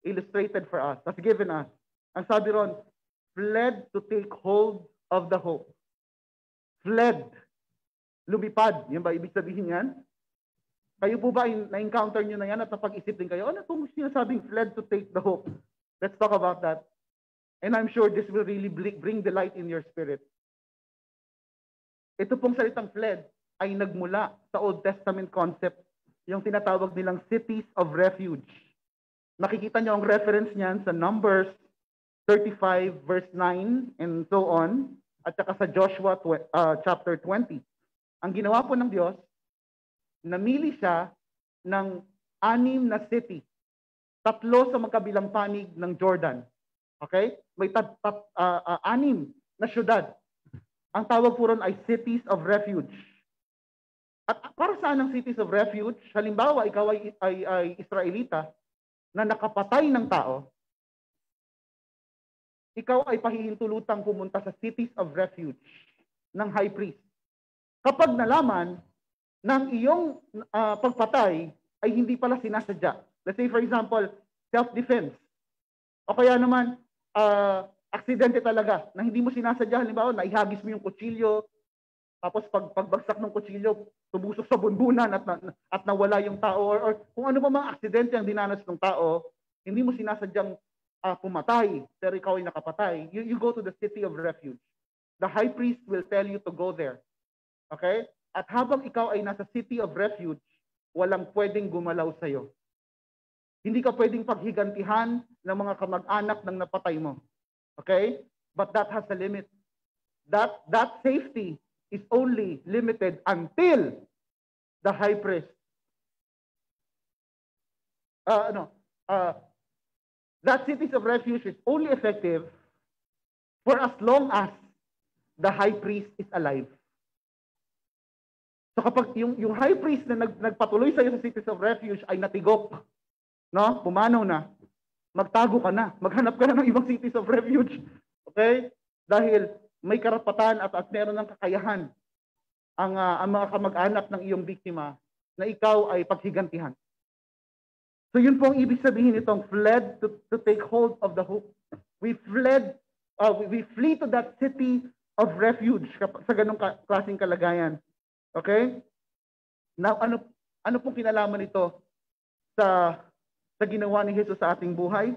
illustrated for us, has given us. Ang sabi ron, fled to take hold of the hope. Fled. Lumipad. Yan ba ibig sabihin yan? Kayo po ba na-encounter nyo na yan at napag-isip din kayo, ano itong sinasabing fled to take the hope? Let's talk about that. And I'm sure this will really bring delight in your spirit. Ito pong salitang fled ay nagmula sa Old Testament concept, yung tinatawag nilang cities of refuge. Makikita nyo ang reference niyan sa Numbers 35 verse 9 and so on. at saka sa Joshua chapter 20. Ang ginawa po ng Diyos, namili siya ng 6 na city. 3 sa magkabilang panig ng Jordan. Okay? May 6 na syudad. Ang tawag po ron ay cities of refuge. At para saan ang cities of refuge? Halimbawa, ikaw ay Israelita na nakapatay ng tao, ikaw ay pahihintulutang pumunta sa cities of refuge ng high priest. Kapag nalaman ng iyong pagpatay ay hindi pala sinasadya. Let's say for example, self-defense. O kaya naman, aksidente talaga na hindi mo sinasadya. Halimbawa, naihagis mo yung kutsilyo, tapos pagbagsak ng kutsilyo, tubusok sa bunbunan at nawala yung tao. Or kung ano pa mga aksidente ang dinanas ng tao, hindi mo sinasadyang pumatay, pero ikaw ay nakapatay. You go to the city of refuge. The high priest will tell you to go there. Okay? At habang ikaw ay nasa city of refuge, walang pwedeng gumalaw sa'yo. Hindi ka pwedeng paghigantihan ng mga kamag-anak ng napatay mo. Okay? But that has a limit. That safety is only limited until the high priest. That cities of refuge is only effective for as long as the high priest is alive. So kapag yung high priest na nagpatuloy sa iyo sa cities of refuge ay natigok, no? Pumanaw na, magtago ka na, maghanap ka na ng ibang cities of refuge. Okay? Dahil may karapatan at meron ng kakayahan ang mga kamag-anak ng iyong biktima na ikaw ay paghigantihan. So yun po ang ibig sabihin nitong fled to take hold of the hope. We flee to that city of refuge sa ganong klaseng kalagayan. Okay? Now, ano pong kinalaman nito sa ginawa ni Jesus sa ating buhay?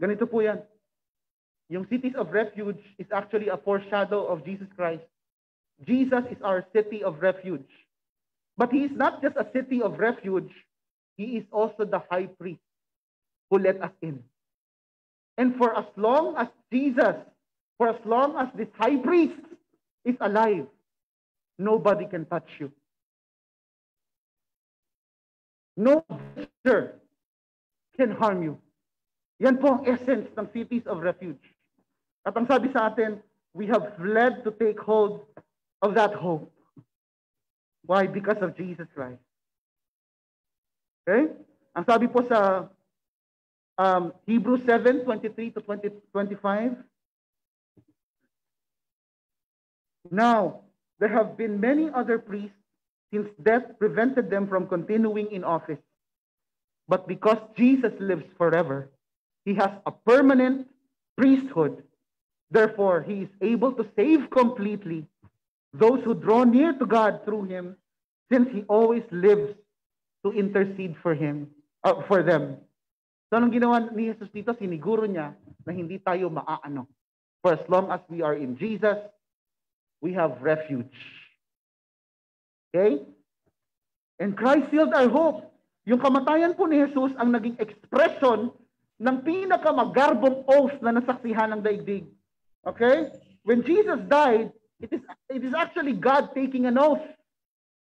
Ganito po yan. Yung cities of refuge is actually a foreshadow of Jesus Christ. Jesus is our city of refuge. But He is not just a city of refuge, He is also the high priest who let us in. And for as long as this high priest is alive, nobody can touch you. No danger can harm you. Yan po ang essence ng cities of refuge. At ang sabi sa atin, we have fled to take hold of that hope. Why? Because of Jesus Christ. Okay? Ang sabi po sa Hebrews 7:23 to 25, now, there have been many other priests since death prevented them from continuing in office. But because Jesus lives forever, He has a permanent priesthood. Therefore, He is able to save completely those who draw near to God through Him, since He always lives to intercede for them. So, anong ginawa ni Jesus dito? Siniguro niya na hindi tayo maaano. For as long as we are in Jesus, we have refuge. Okay? And Christ sealed our hope. Yung kamatayan po ni Jesus ang naging expression ng pinakamagarbong oath na nasaksihan ng daigdig. Okay? When Jesus died, it is actually God taking an oath.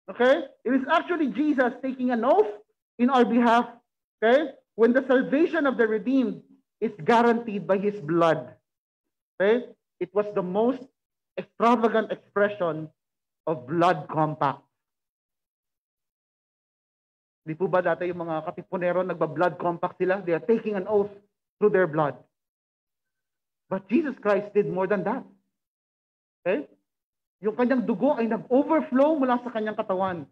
Okay? It is actually Jesus taking an oath in our behalf. Okay? When the salvation of the redeemed is guaranteed by His blood. Okay? It was the most extravagant expression of blood compact. Di po ba dati yung mga katipunero nagba-blood compact sila? They are taking an oath through their blood. But Jesus Christ did more than that. Okay? Yung kanyang dugo ay nag-overflow mula sa kanyang katawan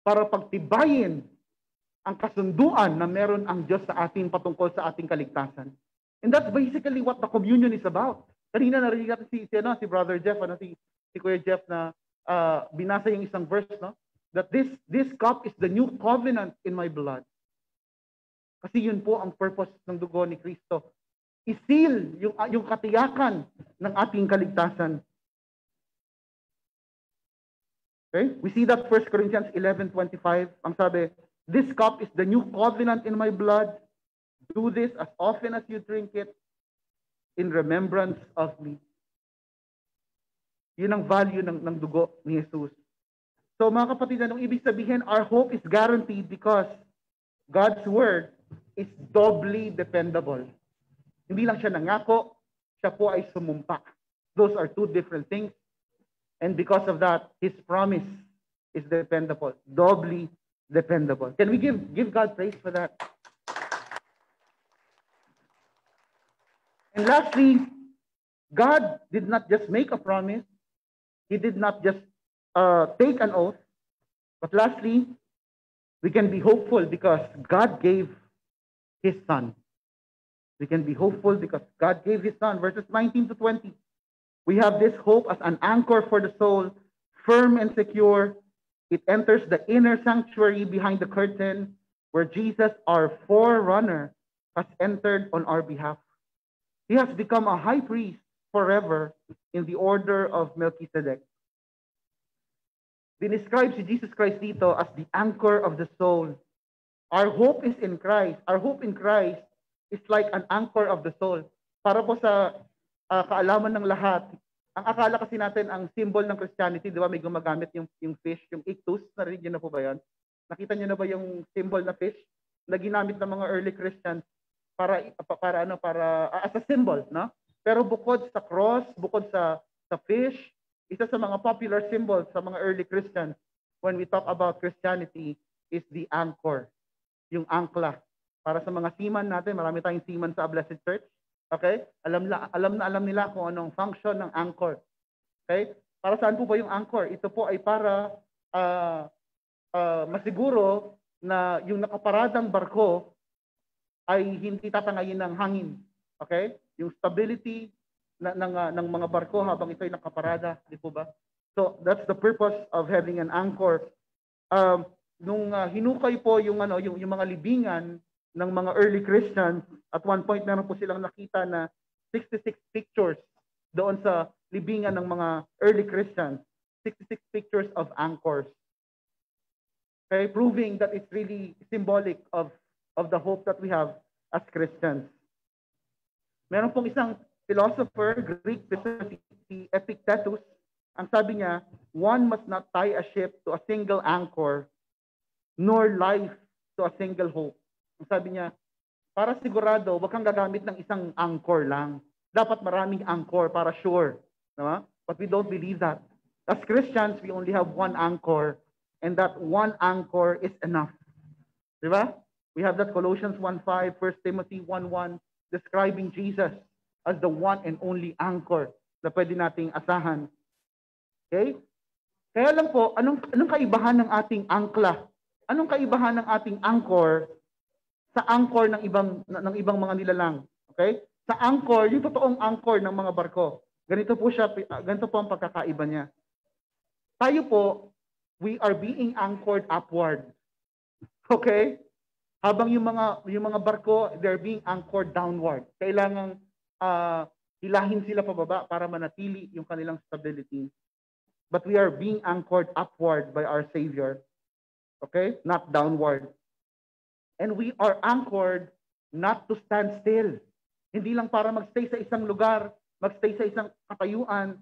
para pagtibayin ang kasunduan na meron ang Diyos sa atin patungkol sa ating kaligtasan. And that's basically what the communion is about. Kanina narinig natin si Brother Jeff, si Kuya Jeff na binasa yung isang verse, no? That this cup is the new covenant in my blood. Kasi yun po ang purpose ng dugo ni Kristo. I-seal yung katiyakan ng ating kaligtasan. Okay? We see that 1 Corinthians 11:25. Ang sabi, this cup is the new covenant in my blood. Do this as often as you drink it in remembrance of me. Yun ang value ng dugo ni Jesus. So mga kapatid, anong ibig sabihin? Our hope is guaranteed because God's word is doubly dependable. Hindi lang siya nangako, siya po ay sumumpa. Those are two different things. And because of that, His promise is dependable, doubly dependable. Can we give God praise for that? And lastly, God did not just make a promise. He did not just take an oath. But lastly, we can be hopeful because God gave His Son. We can be hopeful because God gave His Son. Verses 19 to 20. We have this hope as an anchor for the soul, firm and secure. It enters the inner sanctuary behind the curtain where Jesus, our forerunner, has entered on our behalf. He has become a high priest forever in the order of Melchizedek. Dinescribe si Jesus Christ dito as the anchor of the soul. Our hope is in Christ. Our hope in Christ is like an anchor of the soul. Para po sa kaalaman ng lahat, ang akala kasi natin, ang symbol ng Christianity, di ba, may gumagamit yung fish, yung ictus, narinig niyo na po ba yan? Nakita niyo na ba yung symbol na fish na ginamit ng mga early Christians para as a symbol, no? Pero bukod sa cross, bukod sa fish, isa sa mga popular symbols sa mga early Christians when we talk about Christianity is the anchor, yung angkla. Para sa mga seaman natin, marami tayong seaman sa Blessed Church. Okay? Alam nila kung anong function ng anchor. Okay? Para saan po ba yung anchor? Ito po ay para masiguro na yung nakaparadang barko ay hindi tatangayin ng hangin. Okay? Yung stability ng mga barko habang ito ay nakaparada, di po ba? So that's the purpose of having an anchor. Nung hinukay po yung mga libingan ng mga early Christians, at one point meron po silang nakita na 66 pictures doon sa libingan ng mga early Christians, 66 pictures of anchors. Okay, proving that it's really symbolic of the hope that we have as Christians. Meron pong isang philosopher, Greek philosopher, si Epictetus. Ang sabi niya, one must not tie a ship to a single anchor, nor life to a single hope. Ang sabi niya, para sigurado, wag kang gagamit ng isang anchor lang. Dapat maraming anchor para sure. No? But we don't believe that. As Christians, we only have one anchor, and that one anchor is enough. Di ba? We have that Colossians 1:5, 1 Timothy 1:1, describing Jesus as the one and only anchor na pwede nating asahan. Okay? Kaya lang po, anong kaibahan ng ating angkla? Anong kaibahan ng ating anchor sa anchor ng ibang mga nilalang? Okay? Sa anchor, yung totoong anchor ng mga barko. Ganito po ang pagkakaiba niya. Tayo po, we are being anchored upward. Okay? Habang yung mga barko, they're being anchored downward. Kailangang hilahin sila pababa para manatili yung kanilang stability. But we are being anchored upward by our Savior. Okay? Not downward. And we are anchored not to stand still. Hindi lang para magstay sa isang lugar, magstay sa isang katayuan,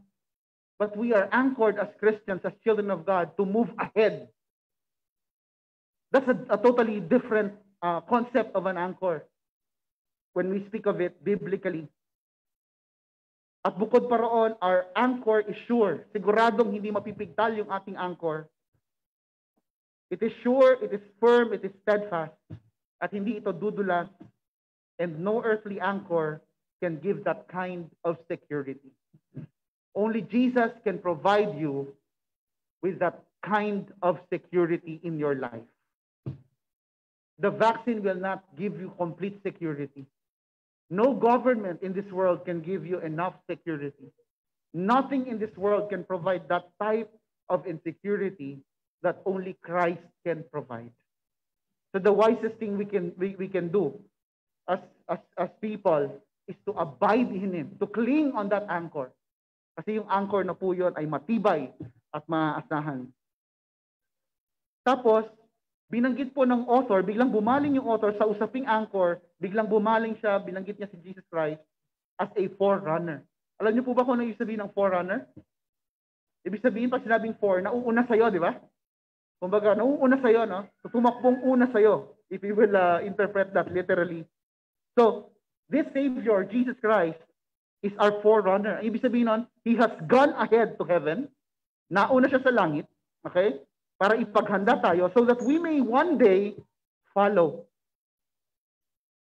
but we are anchored as Christians, as children of God, to move ahead. That's a totally different concept of an anchor when we speak of it biblically. At bukod pa roon, our anchor is sure. Siguradong hindi mapipigtal yung ating anchor. It is sure, it is firm, it is steadfast. At hindi ito dudulas. And no earthly anchor can give that kind of security. Only Jesus can provide you with that kind of security in your life. The vaccine will not give you complete security. No government in this world can give you enough security. Nothing in this world can provide that type of insecurity that only Christ can provide. So the wisest thing we can do as people is to abide in Him, to cling on that anchor. Kasi yung anchor na po yun ay matibay at maaasahan. Tapos, binanggit po ng author, biglang bumaling yung author sa usaping anchor, biglang bumaling siya, binanggit niya si Jesus Christ as a forerunner. Alam niyo po ba kung ano yung sabihin ng forerunner? Ibig sabihin, pag sinabing for, nauuna sa'yo, di ba? Kumbaga, nauuna sa'yo, no? So, tumakbong una sa'yo, if you will interpret that literally. So, this Savior, Jesus Christ, is our forerunner. Ibig sabihin nun, He has gone ahead to heaven. Nauna siya sa langit, okay? Para ipaghanda tayo so that we may one day follow.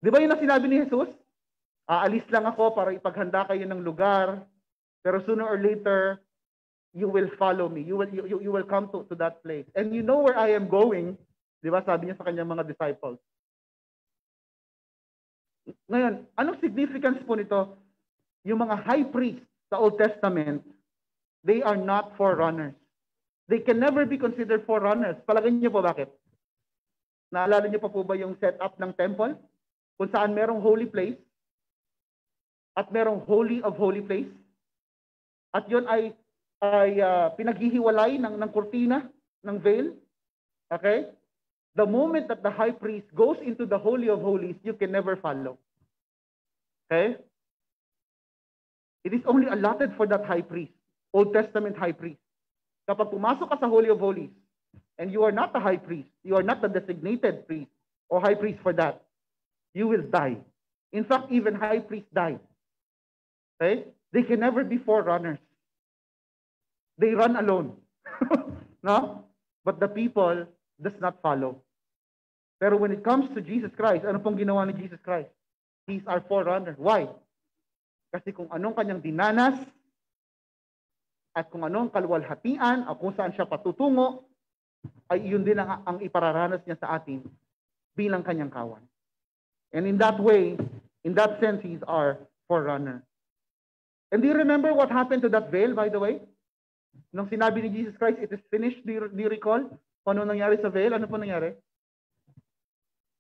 Di ba yun ang sinabi ni Jesus? Aalis lang ako para ipaghanda kayo ng lugar, pero sooner or later, you will follow me. You will come to that place. And you know where I am going. Di ba? Sabi niya sa kanyang mga disciples. Ngayon, anong significance po nito? Yung mga high priests sa Old Testament, they are not forerunners. They can never be considered forerunners. Palagay niyo po bakit? Naalala niyo pa po ba yung setup ng temple? Kung saan merong holy place at merong holy of holy place. At yun ay pinaghihiwalay ng kurtina, ng veil. Okay? The moment that the high priest goes into the Holy of Holies, you can never follow. Okay? It is only allotted for that high priest, Old Testament high priest. Kapag pumasok ka sa Holy of Holies, and you are not the high priest, you are not the designated priest or high priest for that, you will die. In fact, even high priests die. Okay? They can never be forerunners. They run alone. No? But the people does not follow. Pero when it comes to Jesus Christ, ano pong ginawa ni Jesus Christ? He's our forerunner. Why? Kasi kung anong kanyang dinanas, at kung anong kaluwalhatian, o kung saan siya patutungo, ay yun din ang ipararanas niya sa atin bilang kanyang kawan. And in that way, in that sense, he's our forerunner. And do you remember what happened to that veil, by the way? Nung sinabi ni Jesus Christ, it is finished, do you recall? Kung ano nangyari sa veil? Ano po nangyari?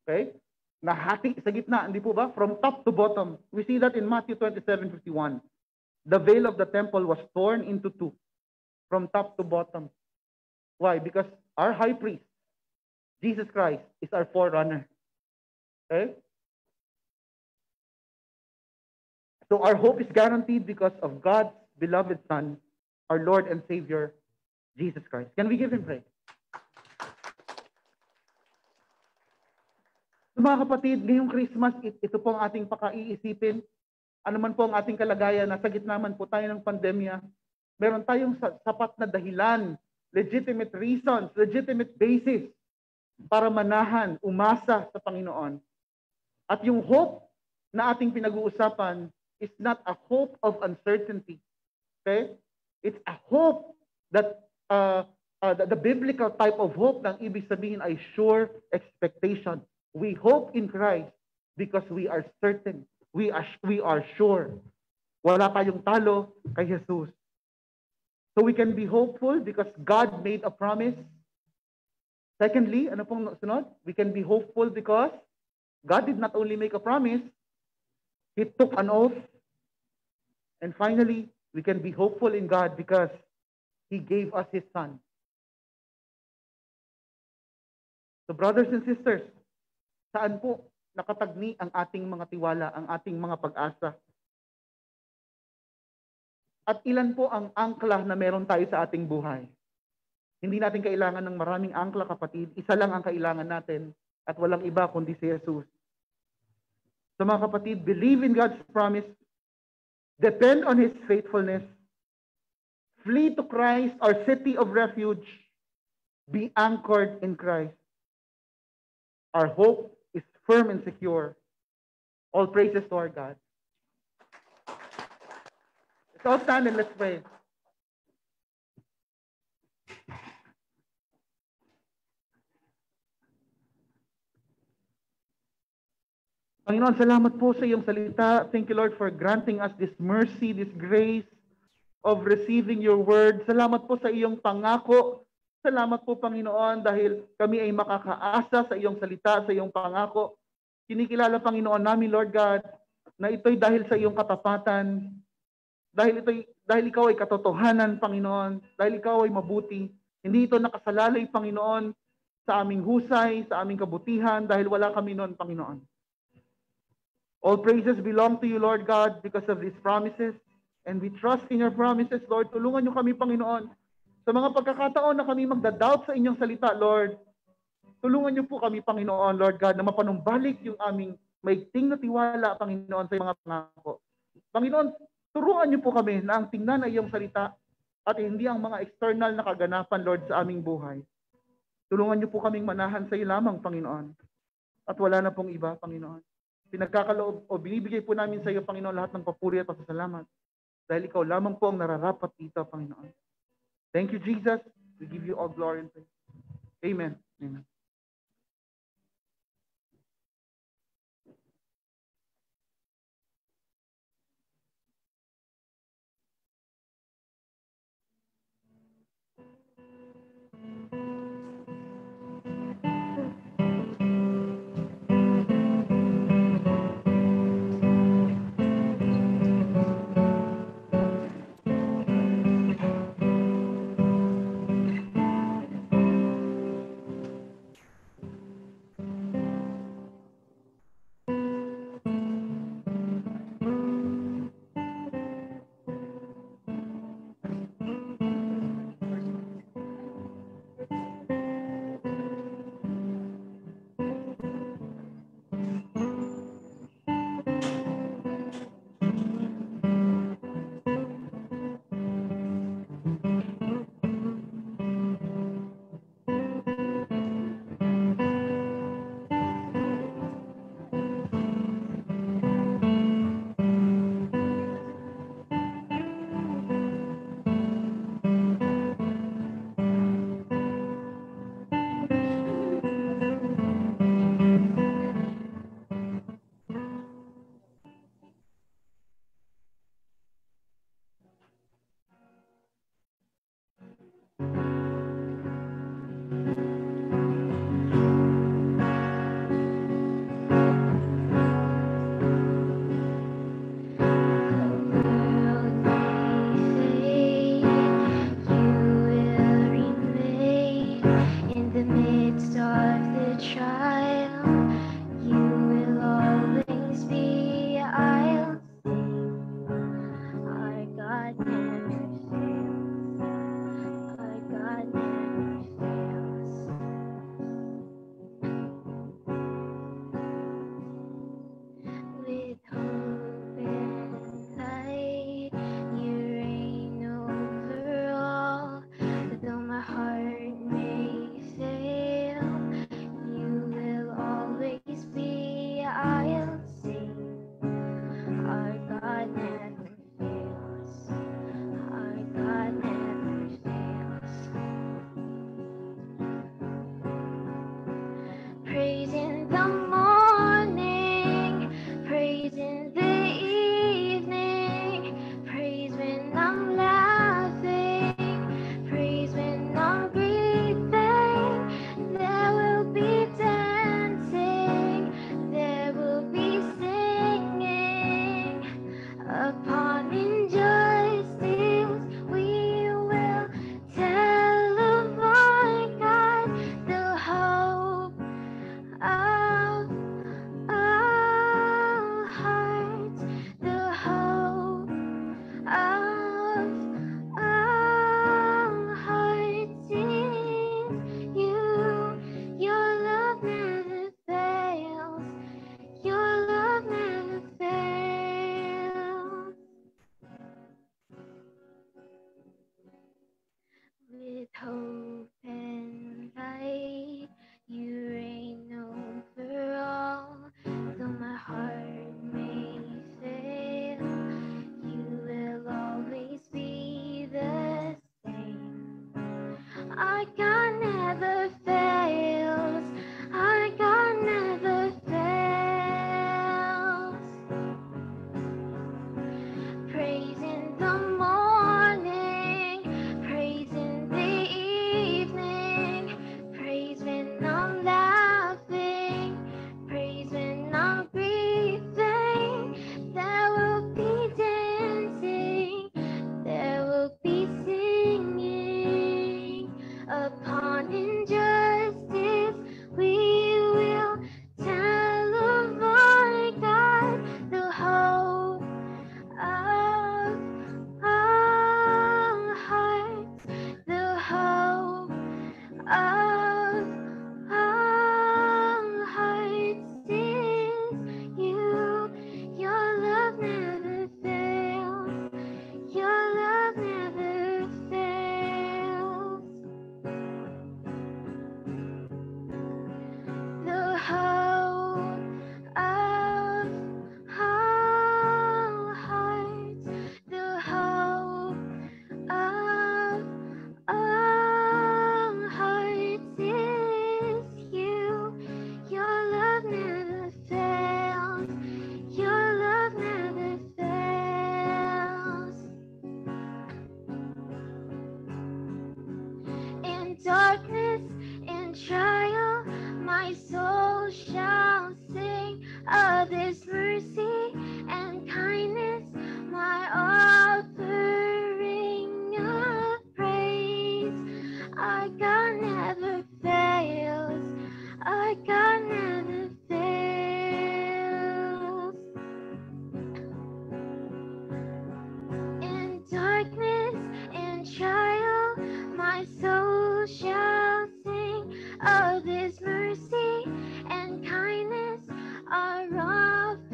Okay? Nahati sa gitna, hindi po ba? From top to bottom. We see that in Matthew 27:51. The veil of the temple was torn into two, from top to bottom. Why? Because our high priest, Jesus Christ, is our forerunner. Okay? So our hope is guaranteed because of God's beloved Son, our Lord and Savior, Jesus Christ. Can we give Him praise? So, mga kapatid, ngayong Christmas, ito po ang ating pakaiisipin. Ano man po ang ating kalagayan, nasa gitna man po tayo ng pandemya, meron tayong sapat na dahilan, legitimate reasons, legitimate basis para manahan, umasa sa Panginoon. At yung hope na ating pinag-uusapan is not a hope of uncertainty. Okay? It's a hope that the biblical type of hope ng ibig sabihin ay sure expectation. We hope in Christ because we are certain. We are sure. Wala tayong talo kay Jesus. So we can be hopeful because God made a promise. Secondly, ano pong sunod? We can be hopeful because God did not only make a promise, He took an oath. And finally, we can be hopeful in God because He gave us His Son. So brothers and sisters, saan po nakatagni ang ating mga tiwala, ang ating mga pag-asa? At ilan po ang angkla na meron tayo sa ating buhay? Hindi natin kailangan ng maraming angkla, kapatid. Isa lang ang kailangan natin at walang iba kundi si Jesus. So mga kapatid, believe in God's promise, depend on His faithfulness, flee to Christ, our city of refuge, be anchored in Christ. Our hope is firm and secure. All praises to our God. Let's all stand and let's pray. Panginoon, salamat po sa iyong salita. Thank you, Lord, for granting us this mercy, this grace of receiving your word. Salamat po sa iyong pangako. Salamat po, Panginoon, dahil kami ay makakaasa sa iyong salita, sa iyong pangako. Kinikilala, Panginoon, namin, Lord God, na ito'y dahil sa iyong katapatan, dahil ikaw ay katotohanan, Panginoon, dahil ikaw ay mabuti. Hindi ito nakasalalay, Panginoon, sa aming husay, sa aming kabutihan, dahil wala kami noon, Panginoon. All praises belong to you, Lord God, because of these promises. And we trust in your promises, Lord. Tulungan niyo kami, Panginoon, Sa mga pagkakataon na kami magda-doubt sa inyong salita, Lord, tulungan niyo po kami, Panginoon, Lord God, na mapanumbalik yung aming maigting na tiwala, Panginoon, sa mga pangako. Panginoon, turuan niyo po kami na ang tingnan ay iyong salita at hindi ang mga external na kaganapan, Lord, sa aming buhay. Tulungan niyo po kaming manahan sa iyo lamang, Panginoon. At wala na pong iba, Panginoon. Pinagkakaloob o binibigay po namin sa iyo, Panginoon, lahat ng papuri at pasasalamat. Dahil ikaw lamang po ang nararapat dito, Panginoon. Thank you, Jesus. We give you all glory and praise. Amen. Amen. His mercy and kindness, my offering of praise. Our God never fails. Our God never fails. In darkness and trial, my soul shall sing of His mercy and kindness, our offering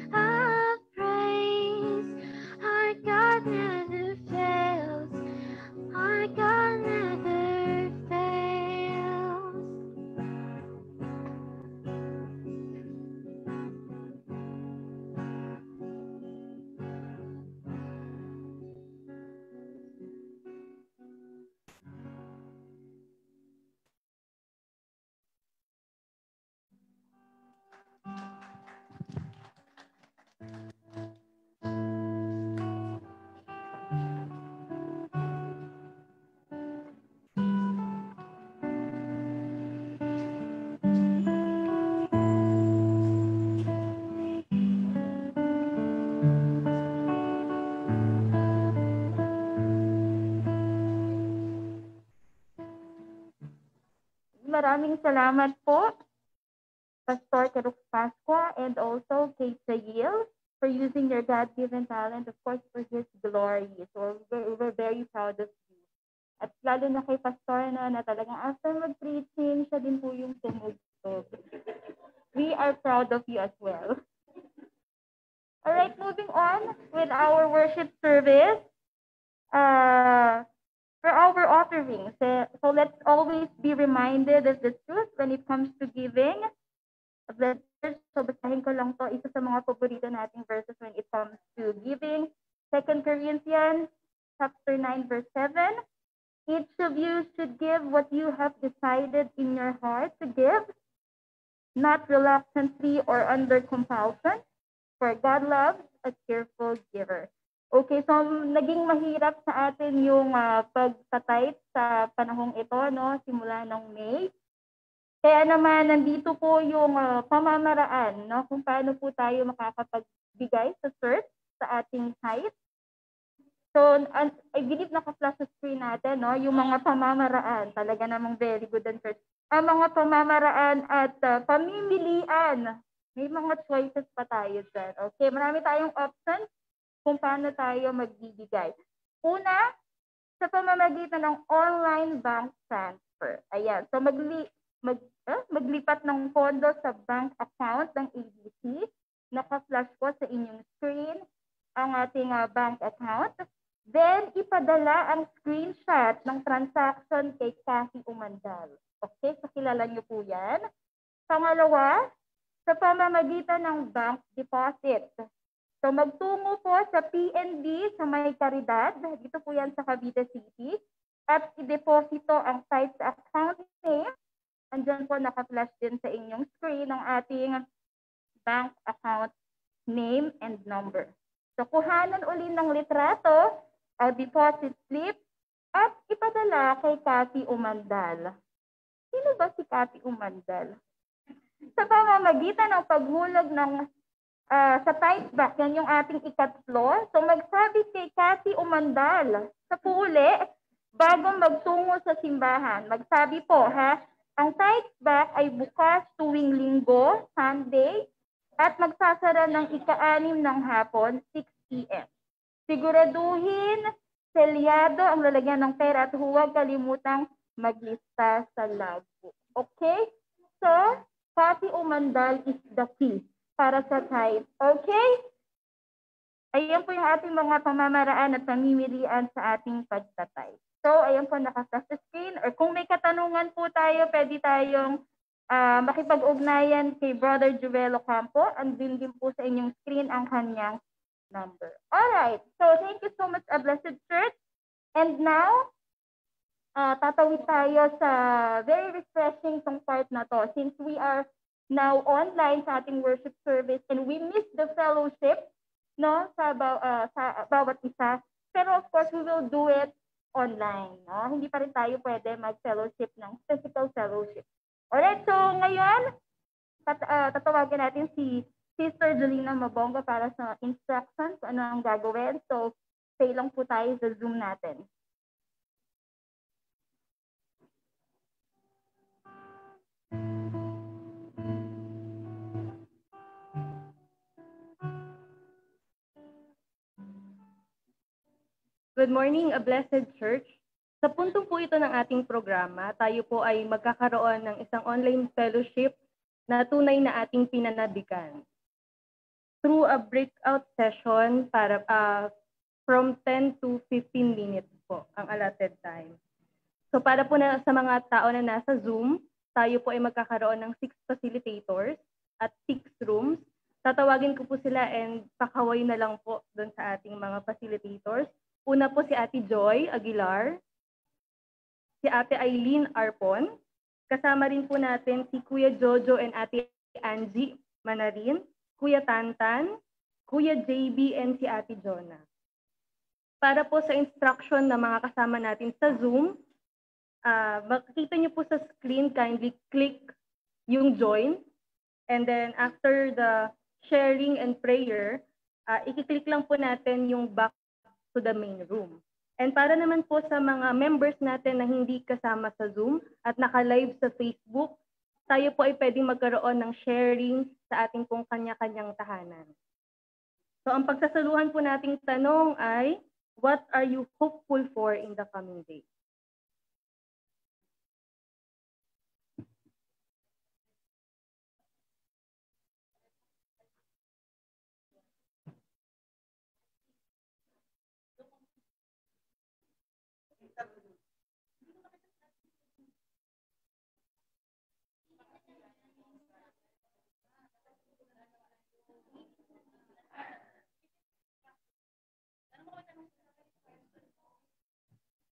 of praise. Our God never fails. Our God never fails. Maraming salamat po, Pastor Keruk Pascua, and also kay Sayil for using your God-given talent, of course, for His glory. So we're very proud of you. At lalo na kay Pastor na talagang after mag-preaching, siya din po yung tumugtog. We are proud of you as well. All right, moving on with our worship service. For our offerings. So let's always be reminded of the truth when it comes to giving. So basahin ko lang to, isa sa mga paborito nating verses when it comes to giving. 2 Corinthians chapter 9 verse 7. Each of you should give what you have decided in your heart to give, not reluctantly or under compulsion, for God loves a cheerful giver. Okay, so naging mahirap sa atin yung pagtatayt sa panahong ito, no, simula ng May. Kaya naman nandito po yung pamamaraan, no, kung paano po tayo makakapagbigay sa church sa ating tithe. So, I believe naka-flash sa screen natin, no, yung mga pamamaraan. Talaga namang very good ang church. Ang mga pamamaraan at pamimilian. May mga choices pa tayo dyan. Okay, marami tayong options kung paano tayo magbibigay. Una, sa pamamagitan ng online bank transfer. Ayan. So, maglipat ng pondo sa bank account ng ABC. Naka-flash po sa inyong screen ang ating bank account. Then, ipadala ang screenshot ng transaction kay Kathy Umandal. Okay? So, kilala niyo po yan. Pangalawa, sa pamamagitan ng bank deposit. So magtungo po sa PNB sa May Caridad, dito po yan sa Cavite City, at i-deposito ang tithe sa account name. Andyan po naka-flash din sa inyong screen ang ating bank account name and number. So kuhanan uli ng litrato, deposit slip, at ipadala kay Kathy Umandal. Sino ba si Kathy Umandal? Sa pamamagitan ng paghulog ng sa tithe back, yan yung ating ikatlo. So magsabi kay Kathy Umandal sa puli bago magtungo sa simbahan. Magsabi po ha, ang tithe back ay bukas tuwing Linggo, Sunday, at magsasara ng ika-6 ng hapon, 6 p.m. Siguraduhin, selyado ang lalagyan ng pera at huwag kalimutang maglista sa logbook. Okay? So, Kathy Umandal is the key para sa tithe. Okay? Ayan po yung ating mga pamamaraan at pamimilian sa ating pagtatithe. So, ayan po nakasa sa screen. Or kung may katanungan po tayo, pwede tayong makipag-ugnayan kay Brother Joel Ocampo. Andun din po sa inyong screen ang kanyang number. Alright. So, thank you so much, Blessed Church. And now, tatawid tayo sa very refreshing tong part na to. Since we are now online sa ating worship service and we miss the fellowship, no, sa bawat isa. Pero of course, we will do it online, no? Hindi pa rin tayo pwede mag-fellowship ng physical fellowship. Alright, so ngayon, tatawagin natin si Sister Jolina Mabonga para sa instructions kung ano ang gagawin. So, stay lang po tayo sa Zoom natin. Good morning, a blessed church. Sa puntong po ito ng ating programa, tayo po ay magkakaroon ng isang online fellowship na tunay na ating pinanadikan. Through a breakout session para from 10 to 15 minutes po ang allotted time. So para po na sa mga tao na nasa Zoom, tayo po ay magkakaroon ng 6 facilitators at 6 rooms. Tatawagin ko po sila and pakaway na lang po doon sa ating mga facilitators. Una po si Ate Joy Aguilar, si Ate Eileen Arpon, kasama rin po natin si Kuya Jojo and Ate Angie Manarin, Kuya Tantan, Kuya JB and si Ate Jonah. Para po sa instruction ng mga kasama natin sa Zoom, makikita niyo po sa screen, kindly click yung join. And then after the sharing and prayer, i-click lang po natin yung back to the main room. And para naman po sa mga members natin na hindi kasama sa Zoom at naka-live sa Facebook, tayo po ay pwedeng magkaroon ng sharing sa ating pong kanya-kanyang tahanan. So ang pagsasaluhan po nating tanong ay, what are you hopeful for in the coming day?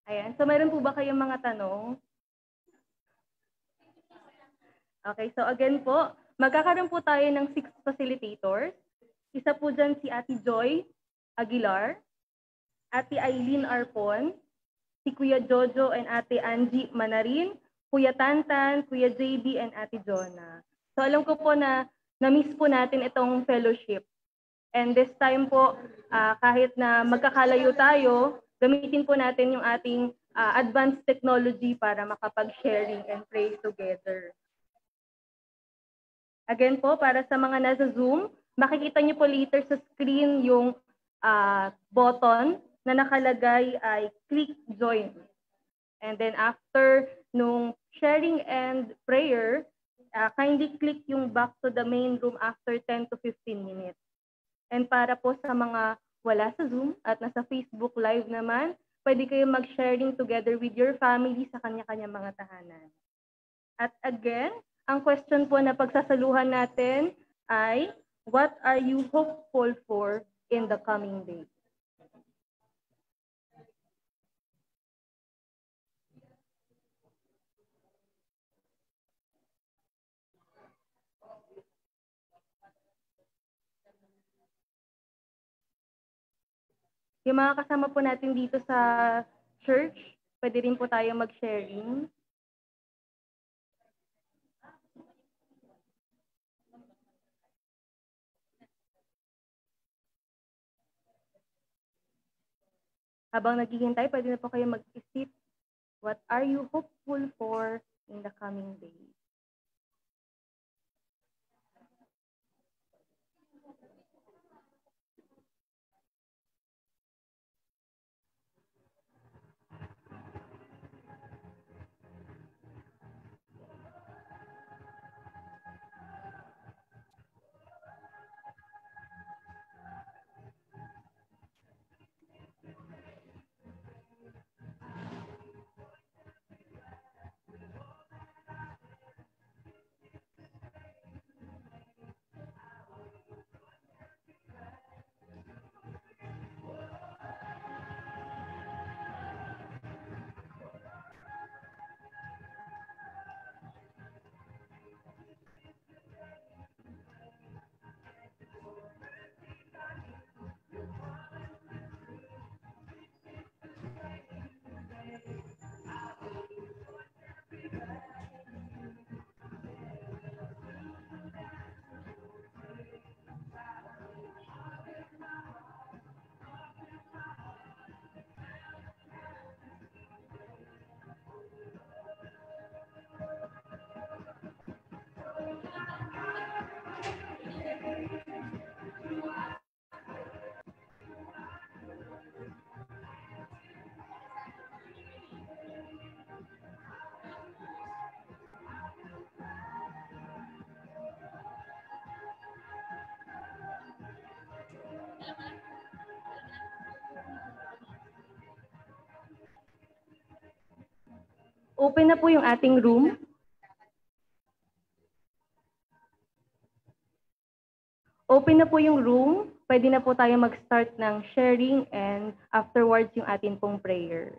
Ayan, so mayroon po ba kayong mga tanong? Okay, so again po, magkakaroon po tayo ng 6 facilitators. Isa po dyan si Ate Joy Aguilar, Ate Eileen Arpon, si Kuya Jojo and Ate Angie Manarin, Kuya Tantan, Kuya JB and Ate Jonah. So alam ko po na na-miss po natin itong fellowship. And this time po, kahit na magkakalayo tayo, gamitin po natin yung ating advanced technology para makapag-sharing and pray together. Again po, para sa mga nasa Zoom, makikita niyo po later sa screen yung button na nakalagay ay click join. And then after nung sharing and prayer, kindly click yung back to the main room after 10 to 15 minutes. And para po sa mga wala sa Zoom at nasa Facebook Live naman, pwede kayo mag-sharing together with your family sa kanya-kanya mga tahanan. At again, ang question po na pagsasaluhan natin ay, what are you hopeful for in the coming day? Yung mga kasama po natin dito sa church, pwede rin po tayo mag-sharing. Habang naghihintay, pwede na po kayo mag-isip, what are you hopeful for in the coming day? open na po yung ating room. Open na po yung room. Pwede na po tayo mag-start ng sharing and afterwards yung atin pong prayer.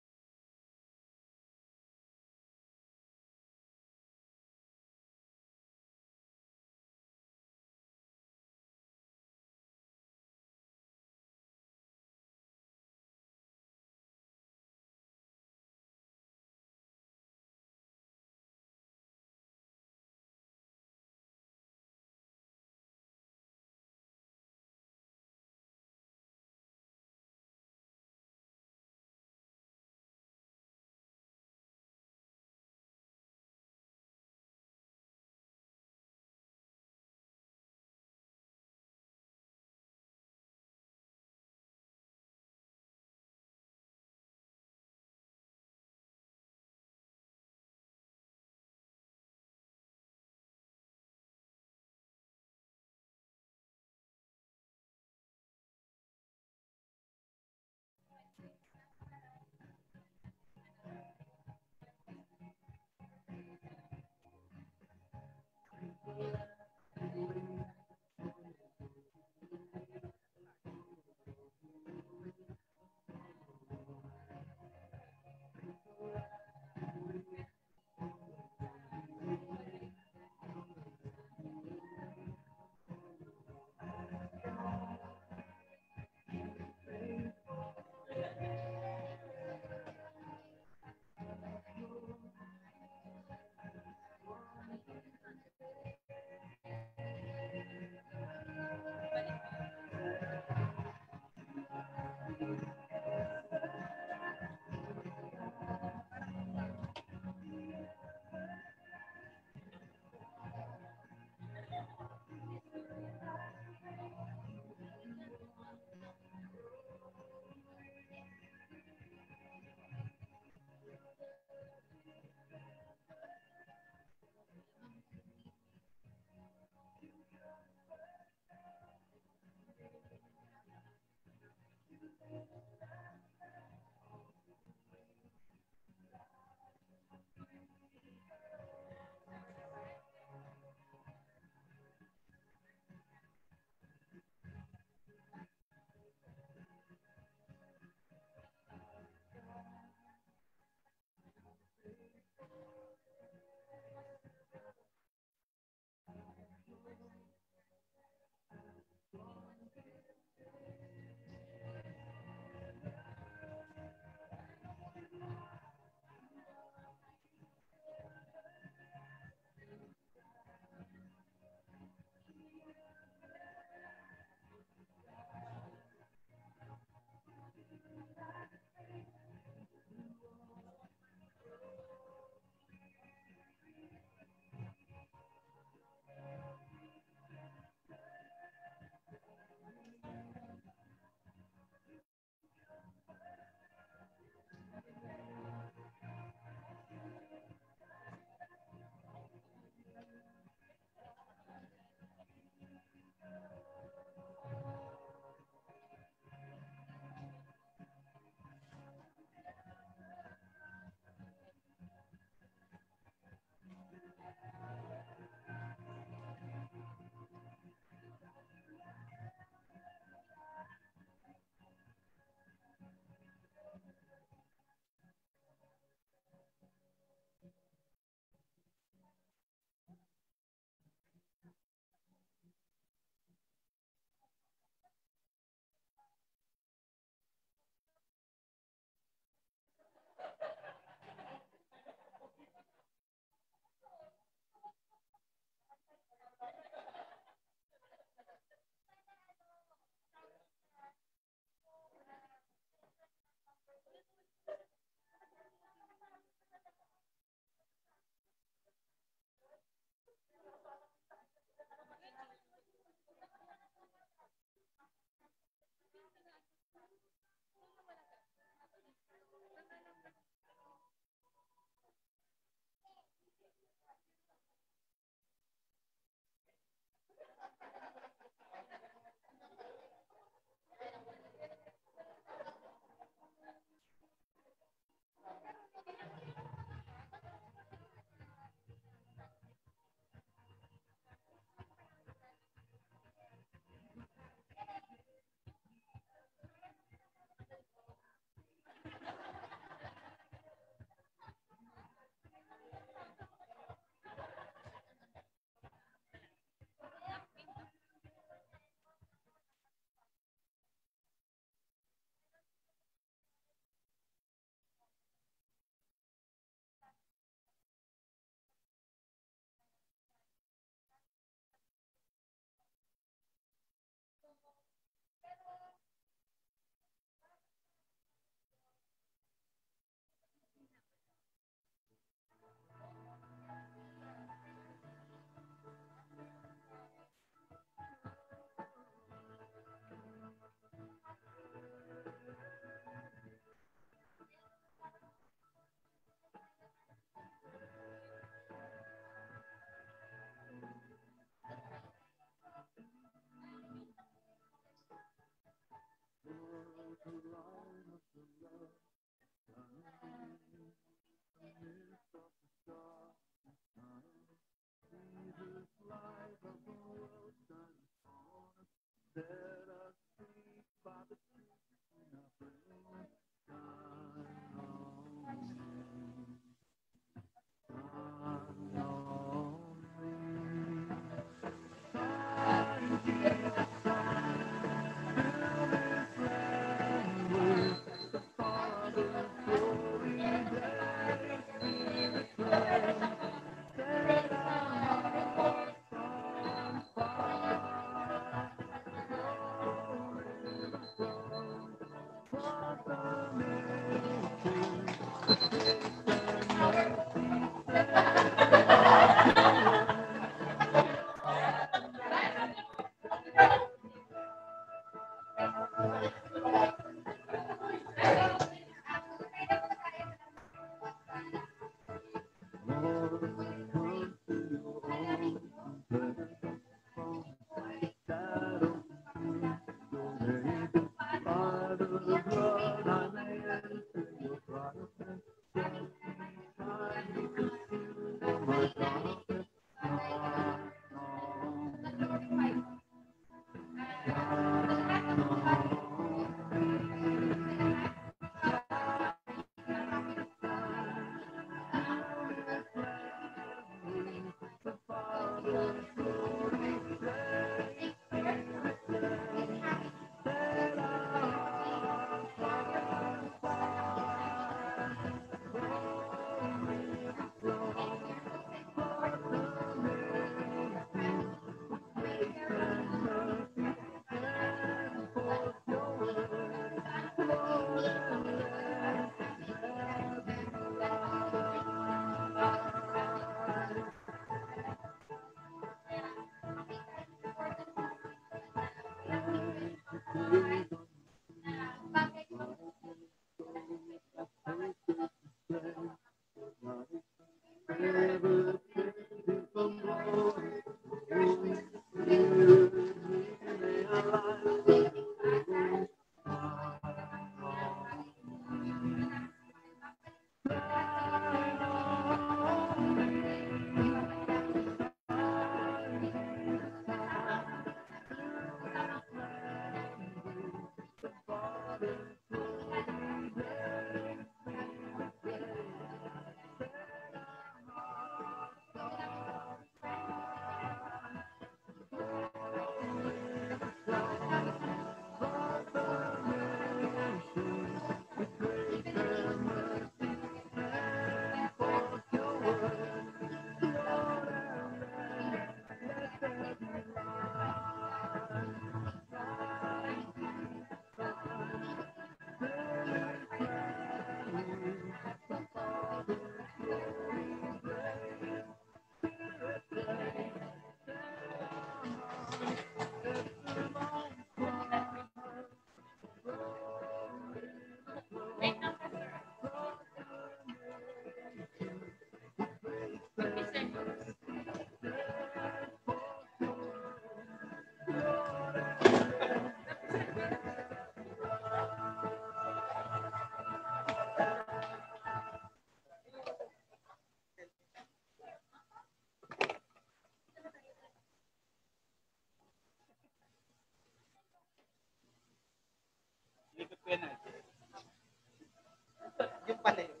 Yung pala yun.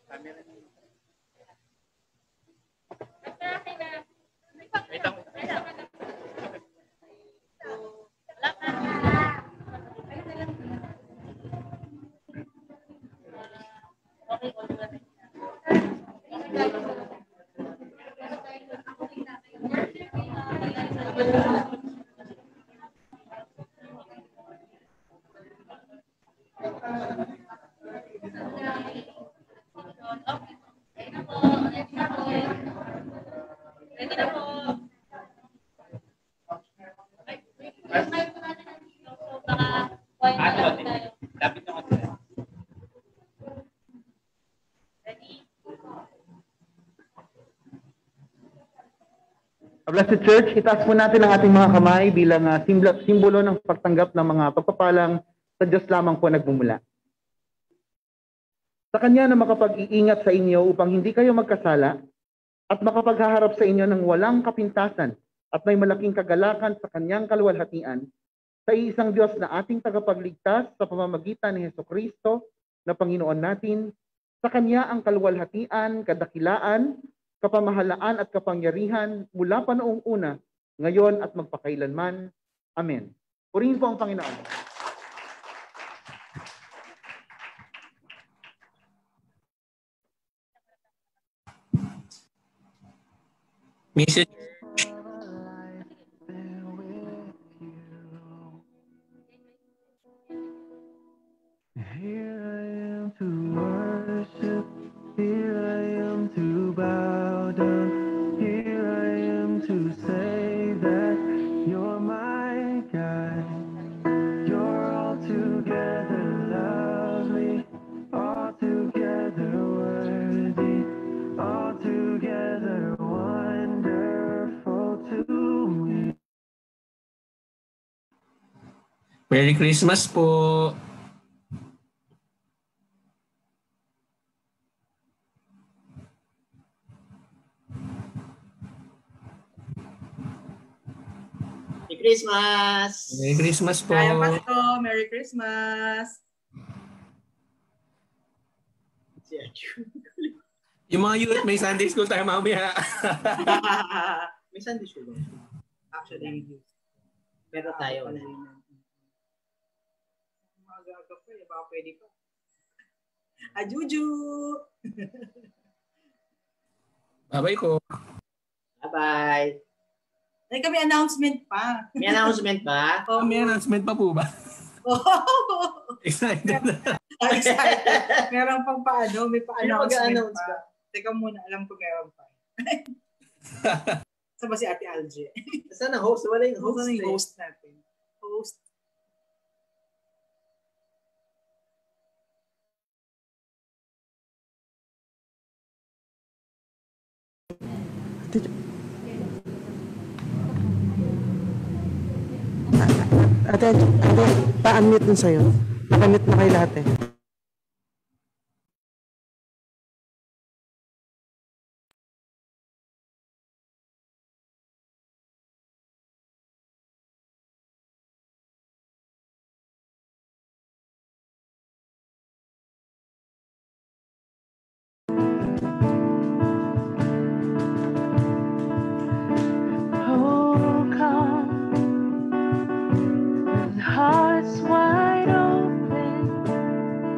Camera niyo. Wait lang. Blessed Church, itaas po natin ang ating mga kamay bilang simbolo ng pagtanggap ng mga pagpapalang sa Diyos lamang po nagmumula. Sa Kanya na makapag-iingat sa inyo upang hindi kayo magkasala at makapaghaharap sa inyo ng walang kapintasan at may malaking kagalakan sa Kanyang kaluwalhatian, sa iisang Diyos na ating tagapagligtas sa pamamagitan ni Hesukristo na Panginoon natin. Sa Kanya ang kaluwalhatian, kadakilaan, kapamahalaan at kapangyarihan mula pa noong una, ngayon at magpakailanman. Amen. Purihin po ang Panginoon. Message. Here I am to worship, here I am to bow down, here I am to say that you're my God. You're altogether lovely, altogether worthy, altogether wonderful to me. Merry Christmas po. Merry Christmas! Merry Christmas po. Kaya Pasko, Merry Christmas! Yung mga youth, may Sunday school tayo mamaya. May Sunday school ba? Actually, Pero tayo. Maaga-aga pa, baka pwede pa. Ajuju! Bye-bye po. Bye-bye! Ay, kami announcement pa. May announcement ba? Oh, May announcement pa po ba? Oh, Excited na. excited. Meron pang paano, may pa-announcement mag-a-announce pa. Teka muna, alam ko meron pa. Saan ba si Ate Algie? Saan ang host? Wala yung host. Saan yung host natin? Host. Ate, pa-unmute nun sa'yo. Nakamute na kayo lahat eh. Oh, come with hearts wide open.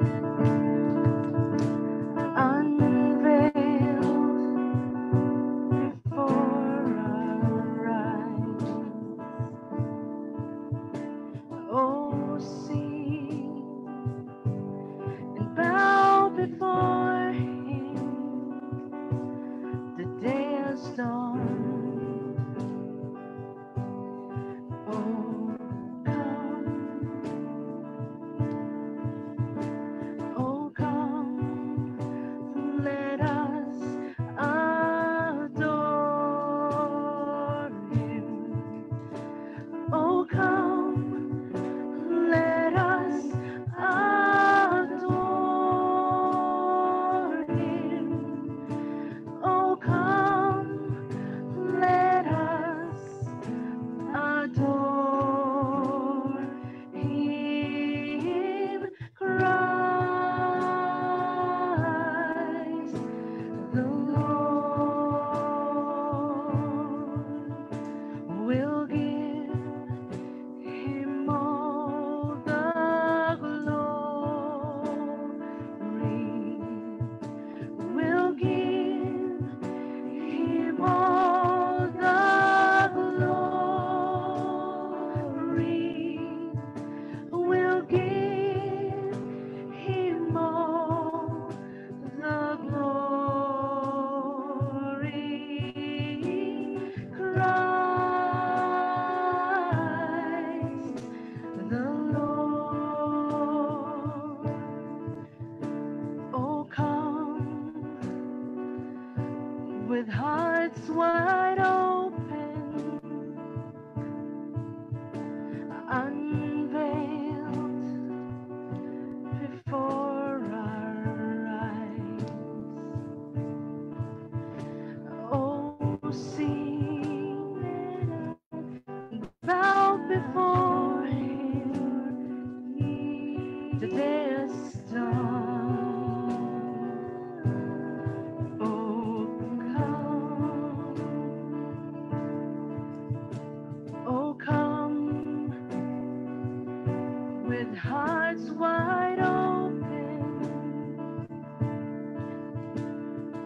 with hearts wide open,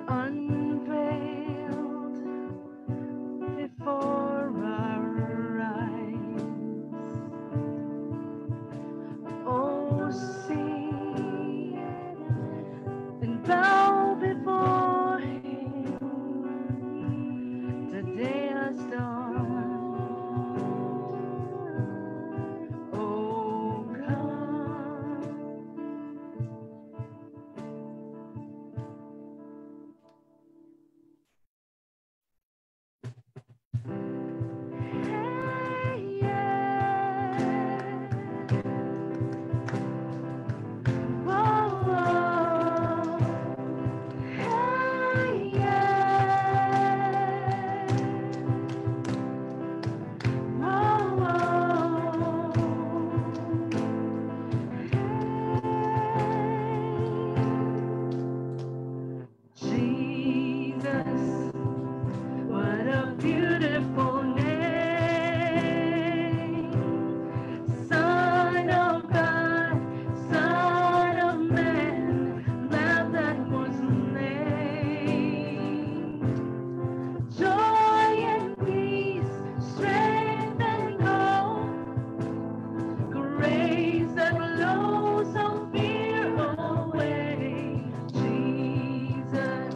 unveiled before our eyes. Oh, see and bow before Him. The day has dawned. Oh, come. Hey, yeah. Whoa, whoa. Hey, yeah. Whoa, whoa. Hey. Jesus, what a beautiful name. Son of God, Son of Man, Lamb that was slain. Joy and peace, strength and hope, grace that blows all fear away. Jesus,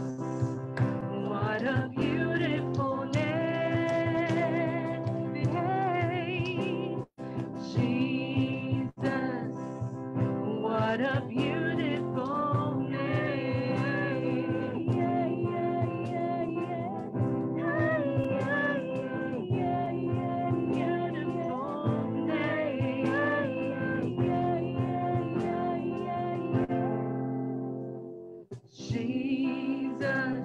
what a beautiful name. Jesus, what a beautiful name. Yeah, yeah, yeah, yeah. Yeah, yeah, yeah, yeah, beautiful name. Yeah, yeah, yeah, yeah, yeah. Jesus,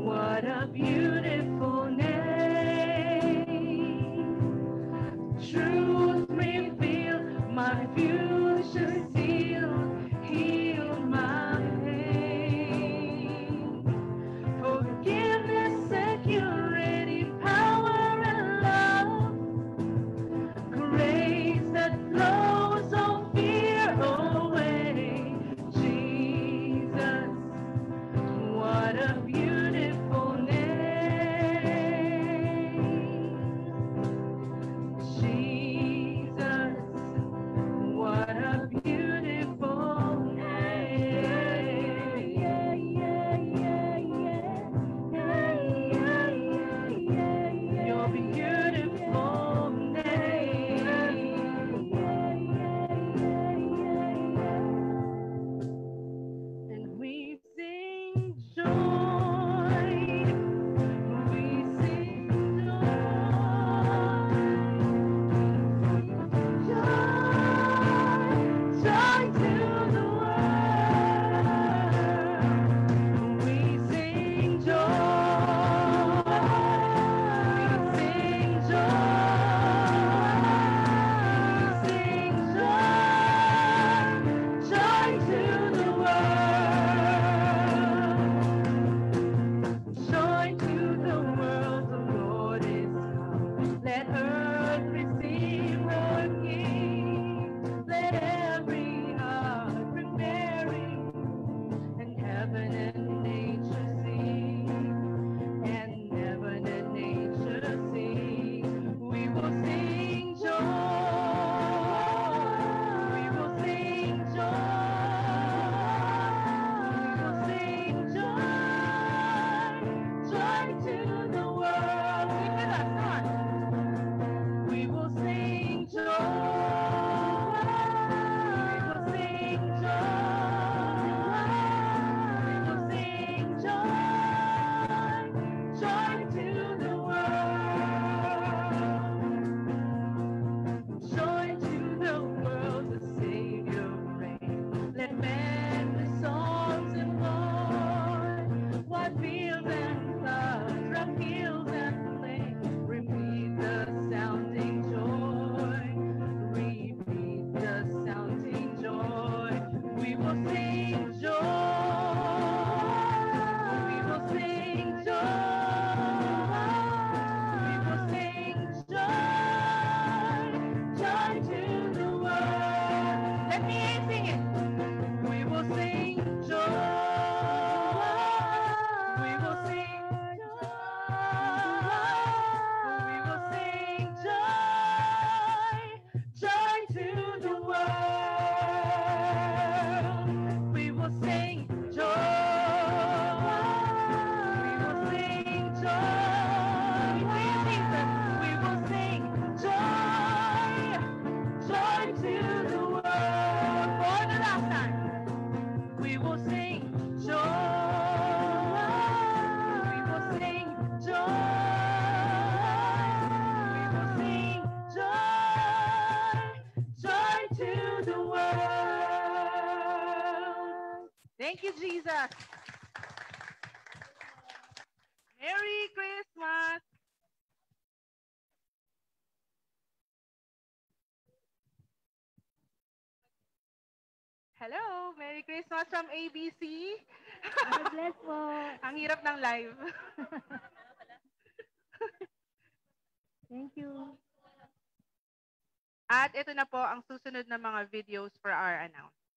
what a beautiful name. Truth revealed, my future sealed, healed my pain. Forgiveness, security, power, and love. Grace that flows all fear away. Jesus, what a beautiful name. Jesus, the world. We will sing joy. We will sing joy. Dear Jesus, we will sing joy. Joy to the world. For the last time. We will sing joy. We will sing joy. We will sing joy. Joy to the world. Thank you, Jesus. Merry Christmas. Hello, Merry Christmas from ABC. God bless po. Ang hirap ng live. Thank you. At ito na po ang susunod na mga videos for our announcement.